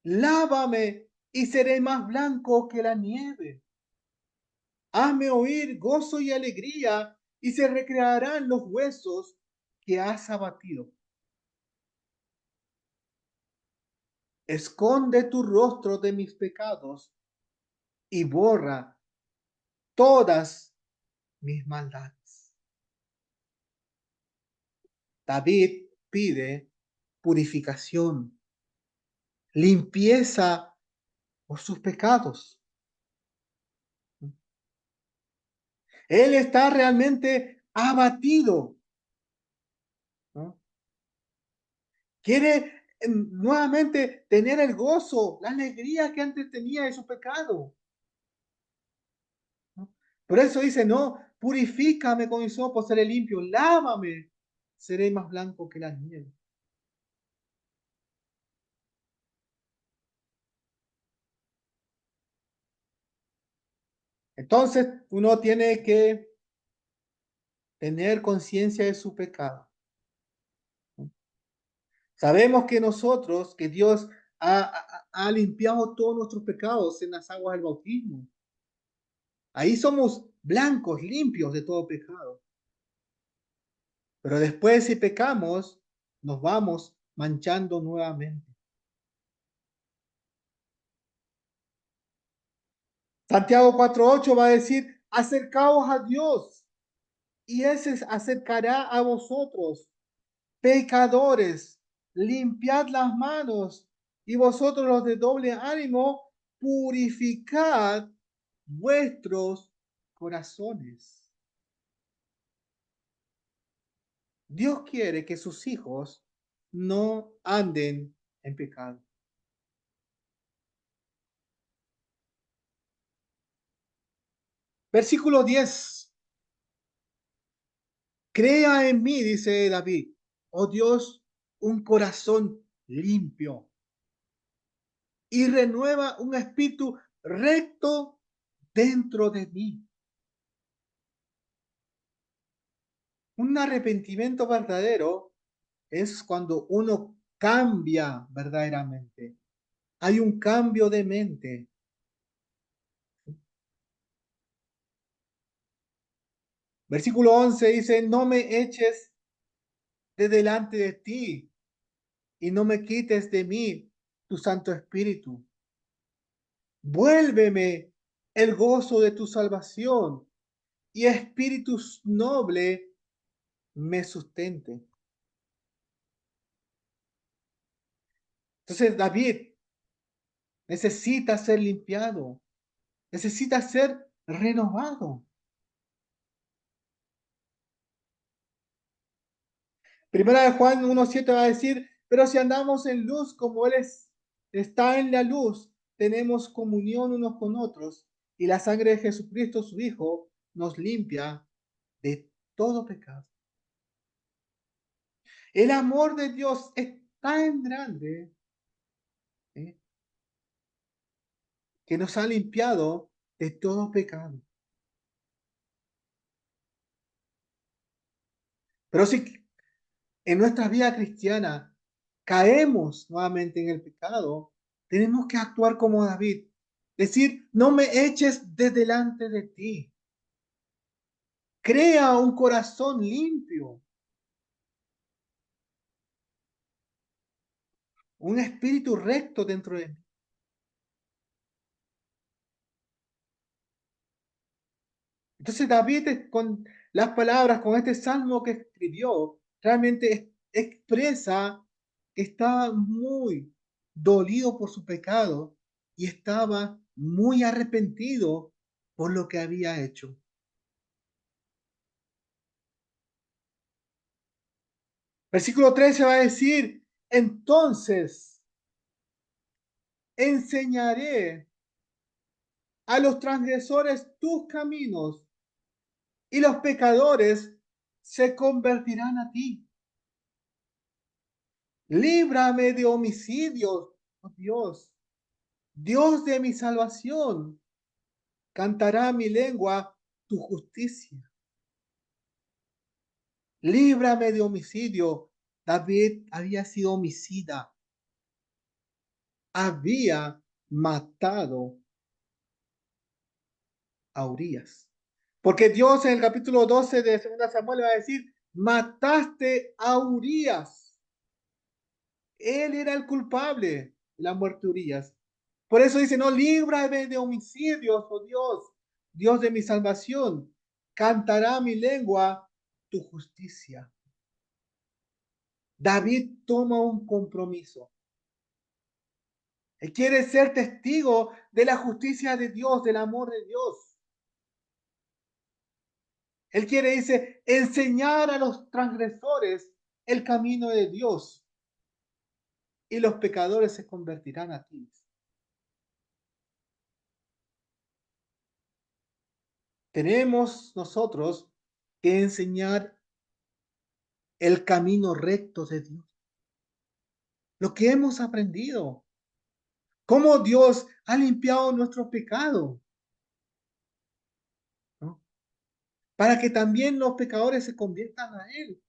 Speaker 7: Lávame y seré más blanco que la nieve. Hazme oír gozo y alegría y se recrearán los huesos que has abatido. Esconde tu rostro de mis pecados y borra todas mis maldades. David pide purificación, limpieza por sus pecados. Él está realmente abatido, ¿no? Quiere nuevamente tener el gozo, la alegría que antes tenía de su pecado, ¿no? Por eso dice, no, purifícame con hisopo, seré limpio, lávame, seré más blanco que la nieve. Entonces uno tiene que tener conciencia de su pecado. Sabemos que nosotros, que Dios ha limpiado todos nuestros pecados en las aguas del bautismo. Ahí somos blancos, limpios de todo pecado. Pero después si pecamos, nos vamos manchando nuevamente. Santiago 4:8 va a decir, acercaos a Dios y Él se acercará a vosotros. Pecadores, limpiad las manos y vosotros los de doble ánimo, purificad vuestros corazones. Dios quiere que sus hijos no anden en pecado. Versículo 10. Crea en mí, dice David, oh Dios, un corazón limpio y renueva un espíritu recto dentro de mí. Un arrepentimiento verdadero es cuando uno cambia verdaderamente. Hay un cambio de mente. Versículo 11 dice, no me eches de delante de ti y no me quites de mí tu Santo Espíritu. Vuélveme el gozo de tu salvación y espíritu noble me sustente. Entonces David necesita ser limpiado, necesita ser renovado. Primera de Juan 1:7 va a decir, pero si andamos en luz como Él está en la luz, tenemos comunión unos con otros y la sangre de Jesucristo, su Hijo, nos limpia de todo pecado. El amor de Dios es tan grande, ¿eh?, que nos ha limpiado de todo pecado. Pero si en nuestra vida cristiana caemos nuevamente en el pecado, tenemos que actuar como David. Decir, no me eches de delante de ti. Crea un corazón limpio, un espíritu recto dentro de mí. Entonces David, con las palabras, con este salmo que escribió, realmente expresa que estaba muy dolido por su pecado y estaba muy arrepentido por lo que había hecho. Versículo 13 va a decir, entonces enseñaré a los transgresores tus caminos y los pecadores se convertirán a ti. Líbrame de homicidios, oh Dios, Dios de mi salvación. Cantará mi lengua tu justicia. Líbrame de homicidio. David había sido homicida. Había matado a Urías. Porque Dios en el capítulo 12 de 2 Samuel va a decir, mataste a Urías. Él era el culpable de la muerte de Urías. Por eso dice, no, líbrame de homicidios, oh Dios, Dios de mi salvación. Cantará mi lengua tu justicia. David toma un compromiso. Él quiere ser testigo de la justicia de Dios, del amor de Dios. Él quiere, dice, enseñar a los transgresores el camino de Dios y los pecadores se convertirán a ti. Tenemos nosotros que enseñar el camino recto de Dios. Lo que hemos aprendido. Cómo Dios ha limpiado nuestro pecado, ¿no? Para que también los pecadores se conviertan a Él.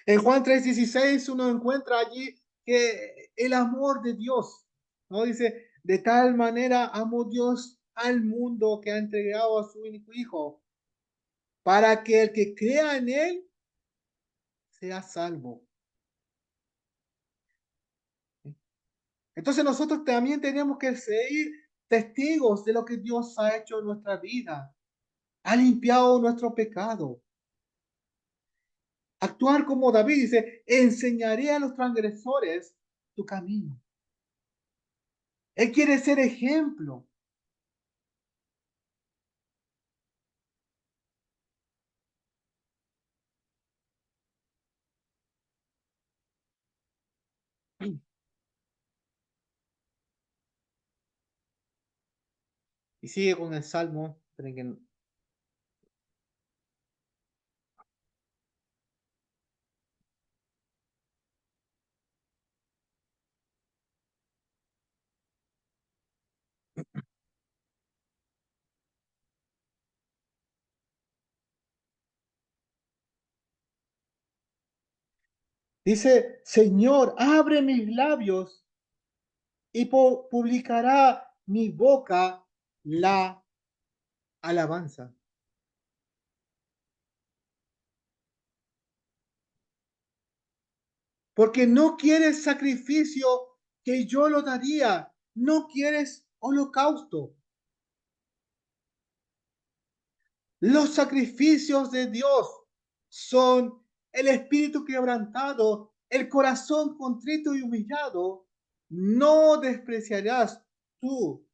Speaker 7: En Juan 3:16 uno encuentra allí que el amor de Dios, ¿no? Dice, de tal manera amó Dios al mundo que ha entregado a su único Hijo, para que el que crea en Él sea salvo. Entonces nosotros también tenemos que ser testigos de lo que Dios ha hecho en nuestra vida. Ha limpiado nuestro pecado. Actuar como David dice, enseñaré a los transgresores tu camino. Él quiere ser ejemplo. Y sigue con el Salmo. Dice, Señor, abre mis labios y publicará mi boca la alabanza. Porque no quieres sacrificio que yo lo daría. No quieres holocausto. Los sacrificios de Dios son el espíritu quebrantado, el corazón contrito y humillado. No despreciarás tú,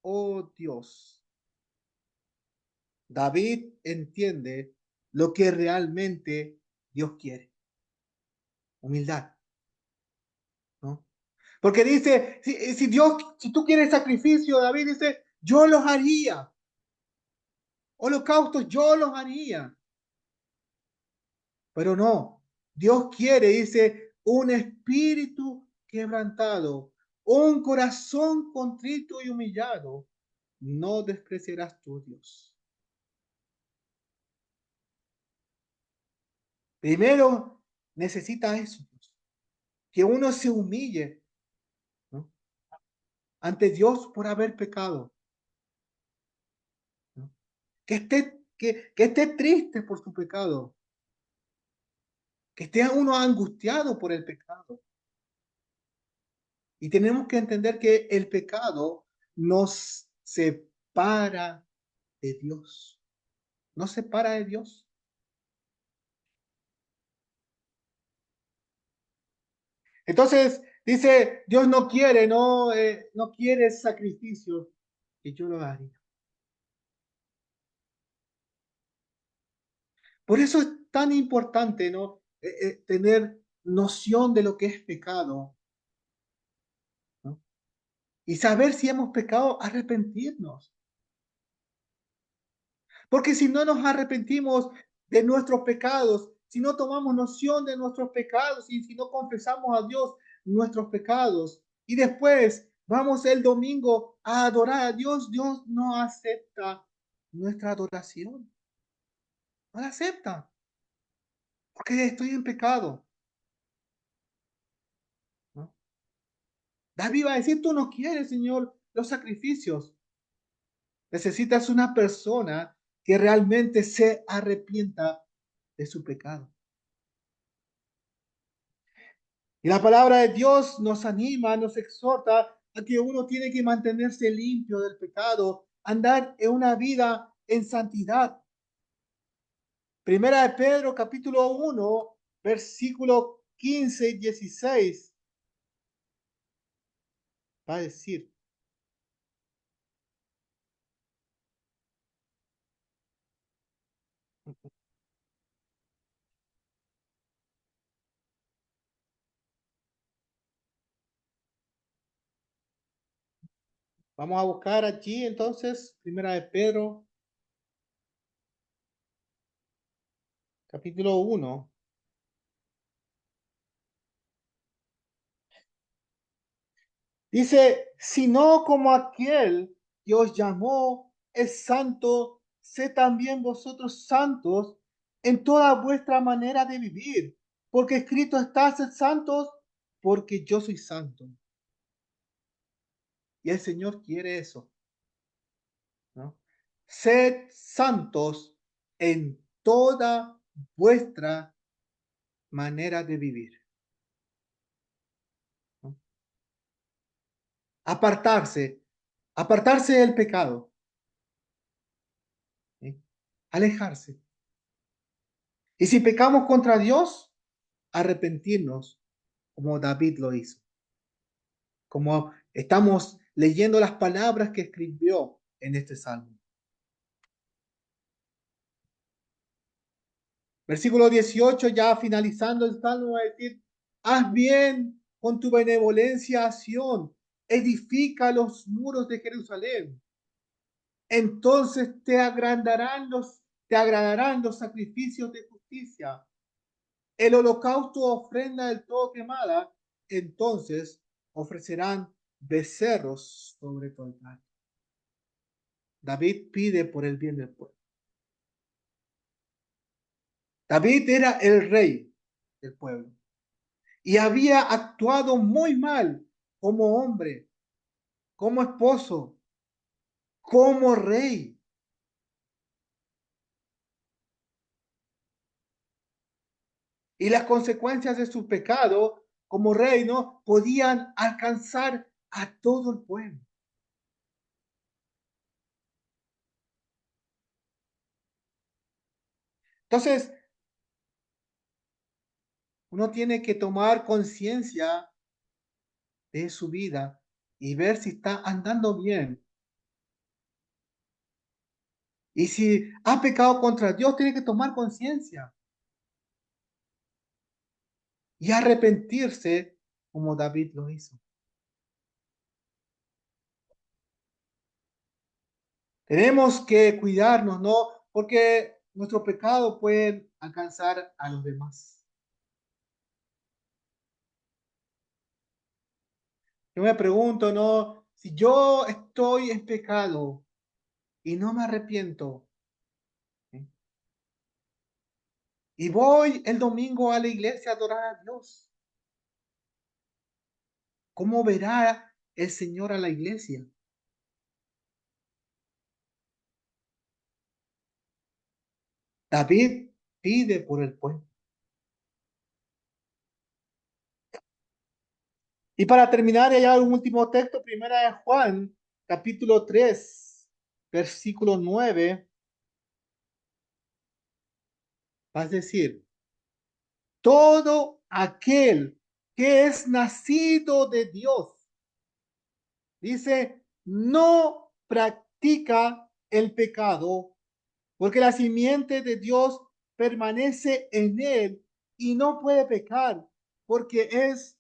Speaker 7: oh Dios. David entiende lo que realmente Dios quiere. Humildad, ¿no? Porque dice, si Dios, si tú quieres sacrificio, David dice, yo los haría. Holocaustos, yo los haría. Pero no, Dios quiere, dice, un espíritu quebrantado, un corazón contrito y humillado. No despreciarás tú, Dios. Primero necesita eso, que uno se humille, ¿no?, ante Dios por haber pecado, ¿no?, que esté triste por su pecado, que esté uno angustiado por el pecado. Y tenemos que entender que el pecado nos separa de Dios. Nos separa de Dios. Entonces, dice, Dios no quiere, no quiere sacrificio, y yo lo haría. Por eso es tan importante, ¿no?, tener noción de lo que es pecado, ¿no?, y saber si hemos pecado, arrepentirnos. Porque si no nos arrepentimos de nuestros pecados, si no tomamos noción de nuestros pecados y si no confesamos a Dios nuestros pecados y después vamos el domingo a adorar a Dios, Dios no acepta nuestra adoración. No la acepta porque estoy en pecado, ¿no? David va a decir, tú no quieres, Señor, los sacrificios. Necesitas una persona que realmente se arrepienta de su pecado. Y la palabra de Dios nos anima, nos exhorta a que uno tiene que mantenerse limpio del pecado, andar en una vida en santidad. Primera de Pedro, capítulo 1, versículo 15 y 16, va a decir, vamos a buscar aquí entonces, Primera de Pedro, capítulo 1. Dice, sino como aquel que os llamó es santo, sé también vosotros santos en toda vuestra manera de vivir, porque escrito está, sed santos, porque yo soy santo. Y el Señor quiere eso, ¿no? Sed santos en toda vuestra manera de vivir, ¿no? Apartarse del pecado, ¿sí? Alejarse. Y si pecamos contra Dios, arrepentirnos, como David lo hizo. Como estamos leyendo las palabras que escribió en este salmo. Versículo 18, ya finalizando el salmo, va a decir, haz bien con tu benevolencia a Sión, edifica los muros de Jerusalén. Entonces te agradarán los sacrificios de justicia. El holocausto, ofrenda del todo quemada, entonces ofrecerán becerros sobre tu altar. David pide por el bien del pueblo. David era el rey del pueblo y había actuado muy mal como hombre, como esposo, como rey. Y las consecuencias de su pecado como rey no podían alcanzar a todo el pueblo. Entonces, uno tiene que tomar conciencia de su vida y ver si está andando bien. Y si ha pecado contra Dios, tiene que tomar conciencia y arrepentirse como David lo hizo. Tenemos que cuidarnos, ¿no? Porque nuestro pecado puede alcanzar a los demás. Yo me pregunto, ¿no? Si yo estoy en pecado y no me arrepiento, ¿sí?, y voy el domingo a la iglesia a adorar a Dios. ¿Cómo verá el Señor a la iglesia? David pide por el pueblo. Y para terminar, hay un último texto, primera de Juan, capítulo 3, versículo 9. Va a decir, todo aquel que es nacido de Dios, dice, no practica el pecado, porque la simiente de Dios permanece en él y no puede pecar, porque es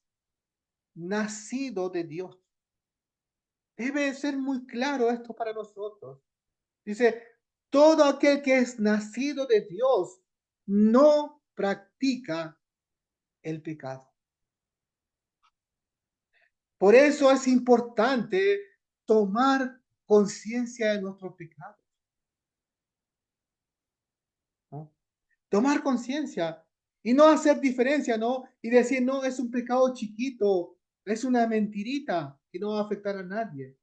Speaker 7: nacido de Dios. Debe ser muy claro esto para nosotros. Dice, todo aquel que es nacido de Dios no practica el pecado. Por eso es importante tomar conciencia de nuestros pecados, ¿no? Tomar conciencia y no hacer diferencia, ¿no? Y decir, no, es un pecado chiquito, es una mentirita que no va a afectar a nadie.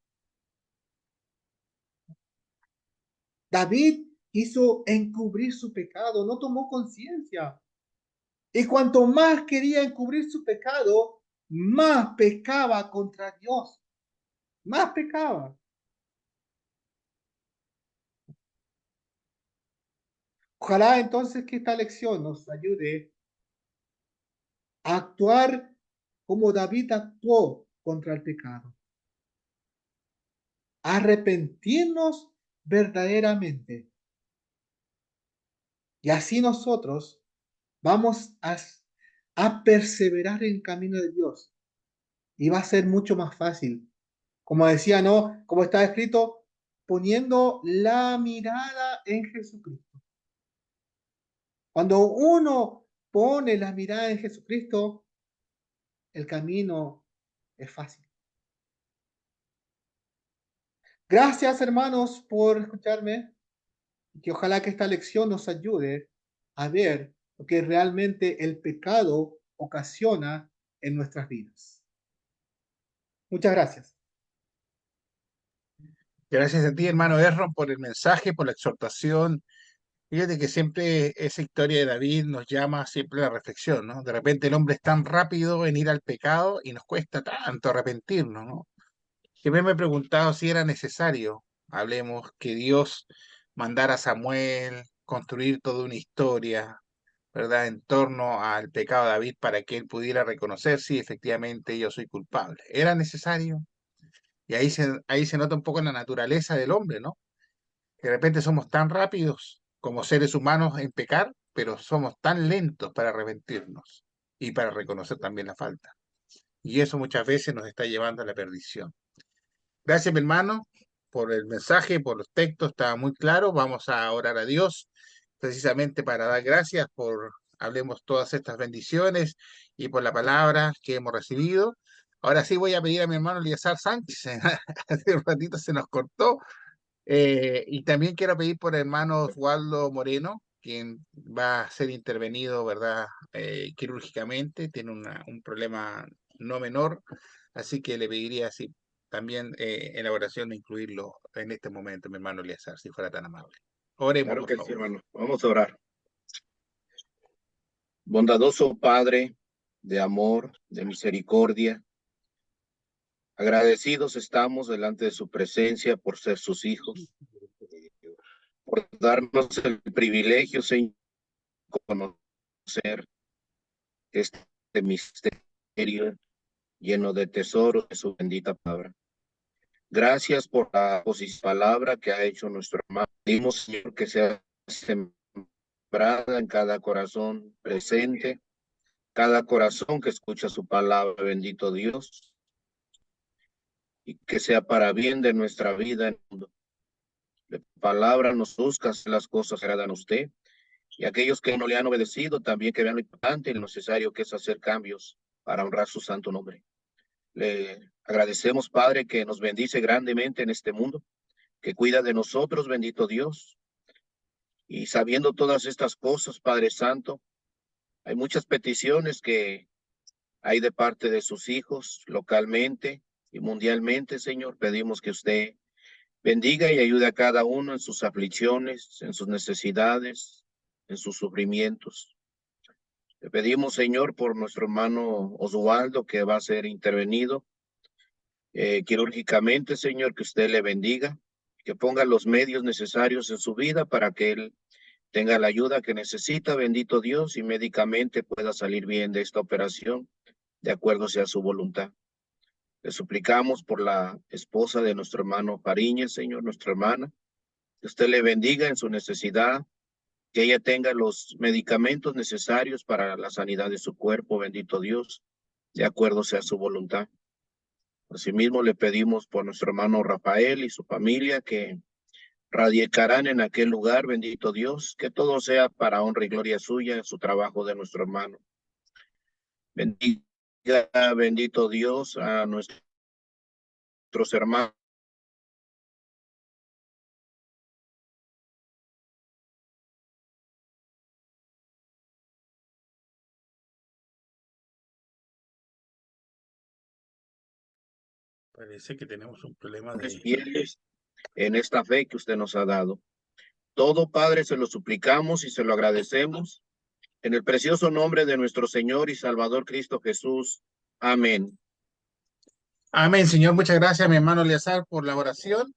Speaker 7: David quiso encubrir su pecado, no tomó conciencia. Y cuanto más quería encubrir su pecado, más pecaba contra Dios. Más pecaba. Ojalá entonces que esta lección nos ayude a actuar como David actuó contra el pecado. A arrepentirnos verdaderamente. Y así nosotros vamos a perseverar en el camino de Dios. Y va a ser mucho más fácil. Como decía, ¿no? Como está escrito, poniendo la mirada en Jesucristo. Cuando uno pone la mirada en Jesucristo, el camino es fácil. Gracias, hermanos, por escucharme. Y que ojalá que esta lección nos ayude a ver lo que realmente el pecado ocasiona en nuestras vidas. Muchas gracias.
Speaker 1: Gracias a ti, hermano Erron, por el mensaje, por la exhortación. Fíjate que siempre esa historia de David nos llama siempre a la reflexión, ¿no? De repente el hombre es tan rápido en ir al pecado y nos cuesta tanto arrepentirnos, ¿no? Siempre me he preguntado si era necesario, hablemos, que Dios mandara a Samuel construir toda una historia, ¿verdad?, en torno al pecado de David para que él pudiera reconocer si efectivamente yo soy culpable. ¿Era necesario? Y ahí se nota un poco la naturaleza del hombre, ¿no? De repente somos tan rápidos como seres humanos en pecar, pero somos tan lentos para arrepentirnos y para reconocer también la falta. Y eso muchas veces nos está llevando a la perdición. Gracias, mi hermano, por el mensaje, por los textos, estaba muy claro. Vamos a orar a Dios precisamente para dar gracias por, hablemos, todas estas bendiciones y por la palabra que hemos recibido. Ahora sí voy a pedir a mi hermano Eliezer Sánchez, hace un ratito se nos cortó, y también quiero pedir por el hermano Oswaldo Moreno, quien va a ser intervenido, ¿verdad?, quirúrgicamente, tiene un problema no menor, así que le pediría si también en la oración incluirlo en este momento, mi hermano Eliezer, si fuera tan amable. Oremos,
Speaker 3: Claro
Speaker 1: por
Speaker 3: que
Speaker 1: favor.
Speaker 3: sí, hermano. Vamos a orar. Bondadoso Padre de amor, de misericordia, agradecidos estamos delante de su presencia por ser sus hijos, por darnos el privilegio, Señor, de conocer este misterio lleno de tesoros de su bendita palabra. Gracias por la palabra que ha hecho nuestro hermano. Pedimos, Señor, que sea sembrada en cada corazón presente, cada corazón que escucha su palabra, bendito Dios, y que sea para bien de nuestra vida en el mundo. La palabra nos busca hacer las cosas que agradan a usted, y aquellos que no le han obedecido también que vean lo importante y lo necesario que es hacer cambios para honrar su santo nombre. Le agradecemos, Padre, que nos bendice grandemente en este mundo, que cuida de nosotros, bendito Dios, Y sabiendo todas estas cosas, Padre Santo, hay muchas peticiones que hay de parte de sus hijos localmente y mundialmente, Señor. Pedimos que usted bendiga y ayude a cada uno en sus aflicciones, en sus necesidades, en sus sufrimientos. Le pedimos, Señor, por nuestro hermano Oswaldo, que va a ser intervenido quirúrgicamente, Señor, que usted le bendiga, que ponga los medios necesarios en su vida para que él tenga la ayuda que necesita, bendito Dios, y médicamente pueda salir bien de esta operación, de acuerdo sea su voluntad. Le suplicamos por la esposa de nuestro hermano Pariñez, Señor, nuestra hermana, que usted le bendiga en su necesidad, que ella tenga los medicamentos necesarios para la sanidad de su cuerpo, bendito Dios, de acuerdo sea su voluntad. Asimismo, le pedimos por nuestro hermano Rafael y su familia que radicarán en aquel lugar, bendito Dios, que todo sea para honra y gloria suya en su trabajo de nuestro hermano. Bendiga, bendito Dios, a nuestros hermanos.
Speaker 1: Parece que tenemos un problema
Speaker 3: Fieles en esta fe que usted nos ha dado. Todo, Padre, se lo suplicamos y se lo agradecemos en el precioso nombre de nuestro Señor y Salvador Cristo Jesús. Amén.
Speaker 1: Amén, Señor. Muchas gracias, mi hermano Eleazar, por la oración.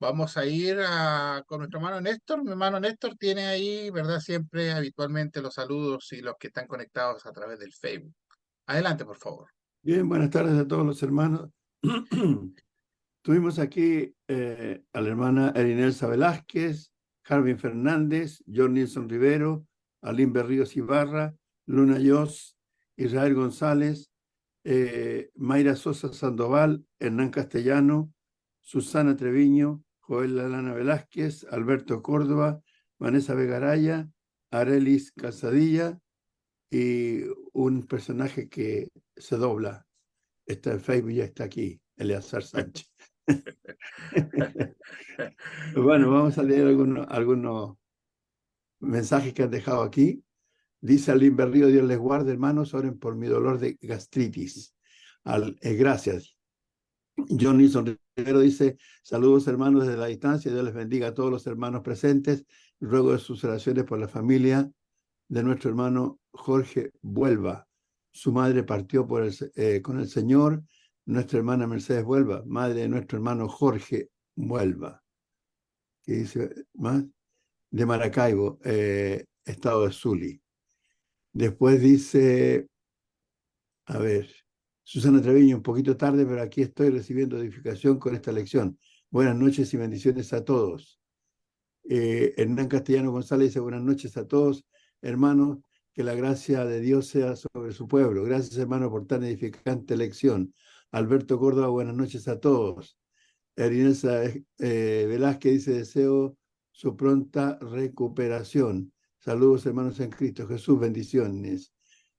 Speaker 1: Vamos a ir con nuestro hermano Néstor. Mi hermano Néstor tiene ahí, ¿verdad? Siempre, habitualmente, los saludos y los que están conectados a través del Facebook. Adelante, por favor.
Speaker 8: Bien, buenas tardes a todos los hermanos. Tuvimos aquí a la hermana Erinelsa Velázquez, Jarvin Fernández, John Nilson Rivero, Alín Berríos Ibarra, Luna Yos, Israel González, Mayra Sosa Sandoval, Hernán Castellano, Susana Treviño, Joel Lalana Velázquez, Alberto Córdoba, Vanessa Vegaraya, Arelis Casadilla y un personaje que se dobla. Está en Facebook, ya está aquí, Eleazar Sánchez. Bueno, vamos a leer algunos mensajes que han dejado aquí. Dice Alín Berrío, Dios les guarde, hermanos, oren por mi dolor de gastritis. Gracias. John Nilson Rivero dice, saludos hermanos desde la distancia, Dios les bendiga a todos los hermanos presentes. Ruego de sus oraciones por la familia de nuestro hermano Jorge Vuelva. Su madre partió con el Señor. Nuestra hermana Mercedes Vuelva, madre de nuestro hermano Jorge Vuelva. ¿Qué dice más? De Maracaibo, estado de Zulia. Después dice, a ver, Susana Treviño, un poquito tarde, pero aquí estoy recibiendo edificación con esta lección. Buenas noches y bendiciones a todos. Hernán Castellano González dice, buenas noches a todos, hermanos, que la gracia de Dios sea sobre su pueblo. Gracias, hermano, por tan edificante lección. Alberto Córdoba, buenas noches a todos. Erinelsa Velázquez dice, deseo su pronta recuperación. Saludos, hermanos en Cristo Jesús, bendiciones.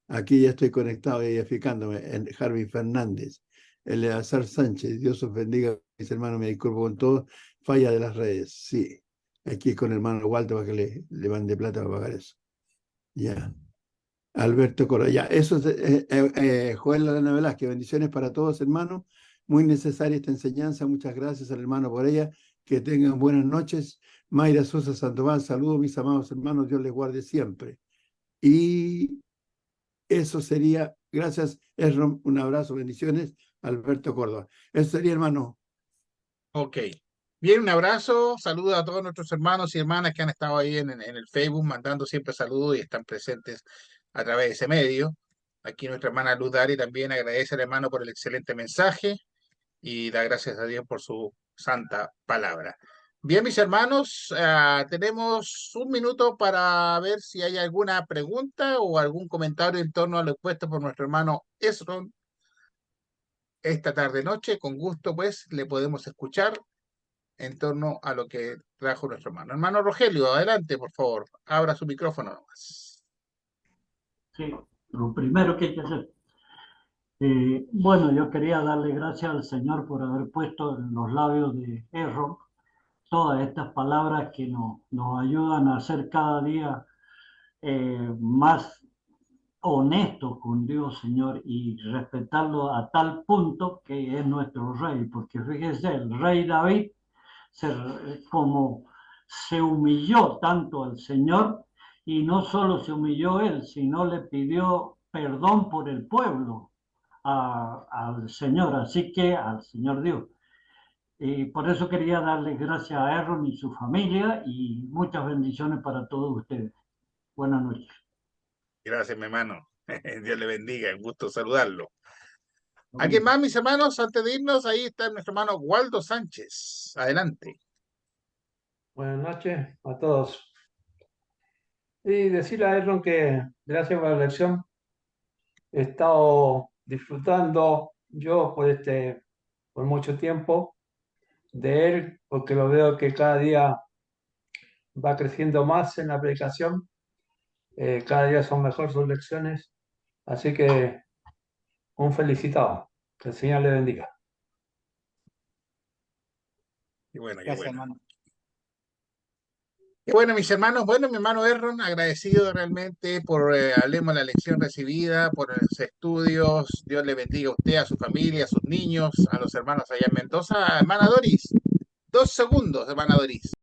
Speaker 8: Aquí ya estoy conectado y edificándome en Jarvin Fernández. Eleazar Sánchez, Dios os bendiga, mis hermanos, me disculpo con todo. Falla de las redes, sí. Aquí con el hermano Walter para que le mande plata para pagar eso. Ya. Alberto Cora, ya. Eso es Joel Lalana Velázquez. Bendiciones para todos, hermanos. Muy necesaria esta enseñanza. Muchas gracias al hermano por ella. Que tengan buenas noches. Mayra Sosa Sandoval, saludos, mis amados hermanos. Dios les guarde siempre. Y eso sería, gracias, Esrom, un abrazo, bendiciones. Alberto Córdoba. Eso sería, hermano.
Speaker 1: Ok. Bien, un abrazo, saludos a todos nuestros hermanos y hermanas que han estado ahí en el Facebook mandando siempre saludos y están presentes a través de ese medio. Aquí nuestra hermana Luz Dari también agradece al hermano por el excelente mensaje y da gracias a Dios por su santa palabra. Bien, mis hermanos, tenemos un minuto para ver si hay alguna pregunta o algún comentario en torno a lo expuesto por nuestro hermano Esron esta tarde-noche. Con gusto, pues, le podemos escuchar en torno a lo que trajo nuestro hermano. Hermano Rogelio, adelante, por favor. Abra su micrófono nomás.
Speaker 9: Sí, lo primero que hay que hacer. Bueno, yo quería darle gracias al Señor por haber puesto en los labios de Errol todas estas palabras que nos ayudan a ser cada día más honestos con Dios, Señor, y respetarlo a tal punto que es nuestro rey, porque fíjese, el rey David, como se humilló tanto al Señor, y no solo se humilló él, sino le pidió perdón por el pueblo al Señor, así que al Señor Dios. Y por eso quería darles gracias a Aaron y su familia y muchas bendiciones para todos ustedes. Buenas noches.
Speaker 1: Gracias, mi hermano. Dios le bendiga, un gusto saludarlo. ¿Alguien más, mis hermanos? Antes de irnos, ahí está nuestro hermano Waldo Sánchez. Adelante.
Speaker 10: Buenas noches a todos. Y decirle a Aaron que gracias por la lección. He estado disfrutando yo por mucho tiempo de él, porque lo veo que cada día va creciendo más en la predicación. Cada día son mejores sus lecciones. Así que un felicitado. Que el Señor le bendiga.
Speaker 1: Qué bueno, qué
Speaker 7: Gracias,
Speaker 1: bueno.
Speaker 7: hermano.
Speaker 1: Qué bueno, mis hermanos. Bueno, mi hermano Erron, agradecido realmente por hablemos la lección recibida, por los estudios. Dios le bendiga a usted, a su familia, a sus niños, a los hermanos allá en Mendoza. Hermana Doris, 2 segundos, hermana Doris.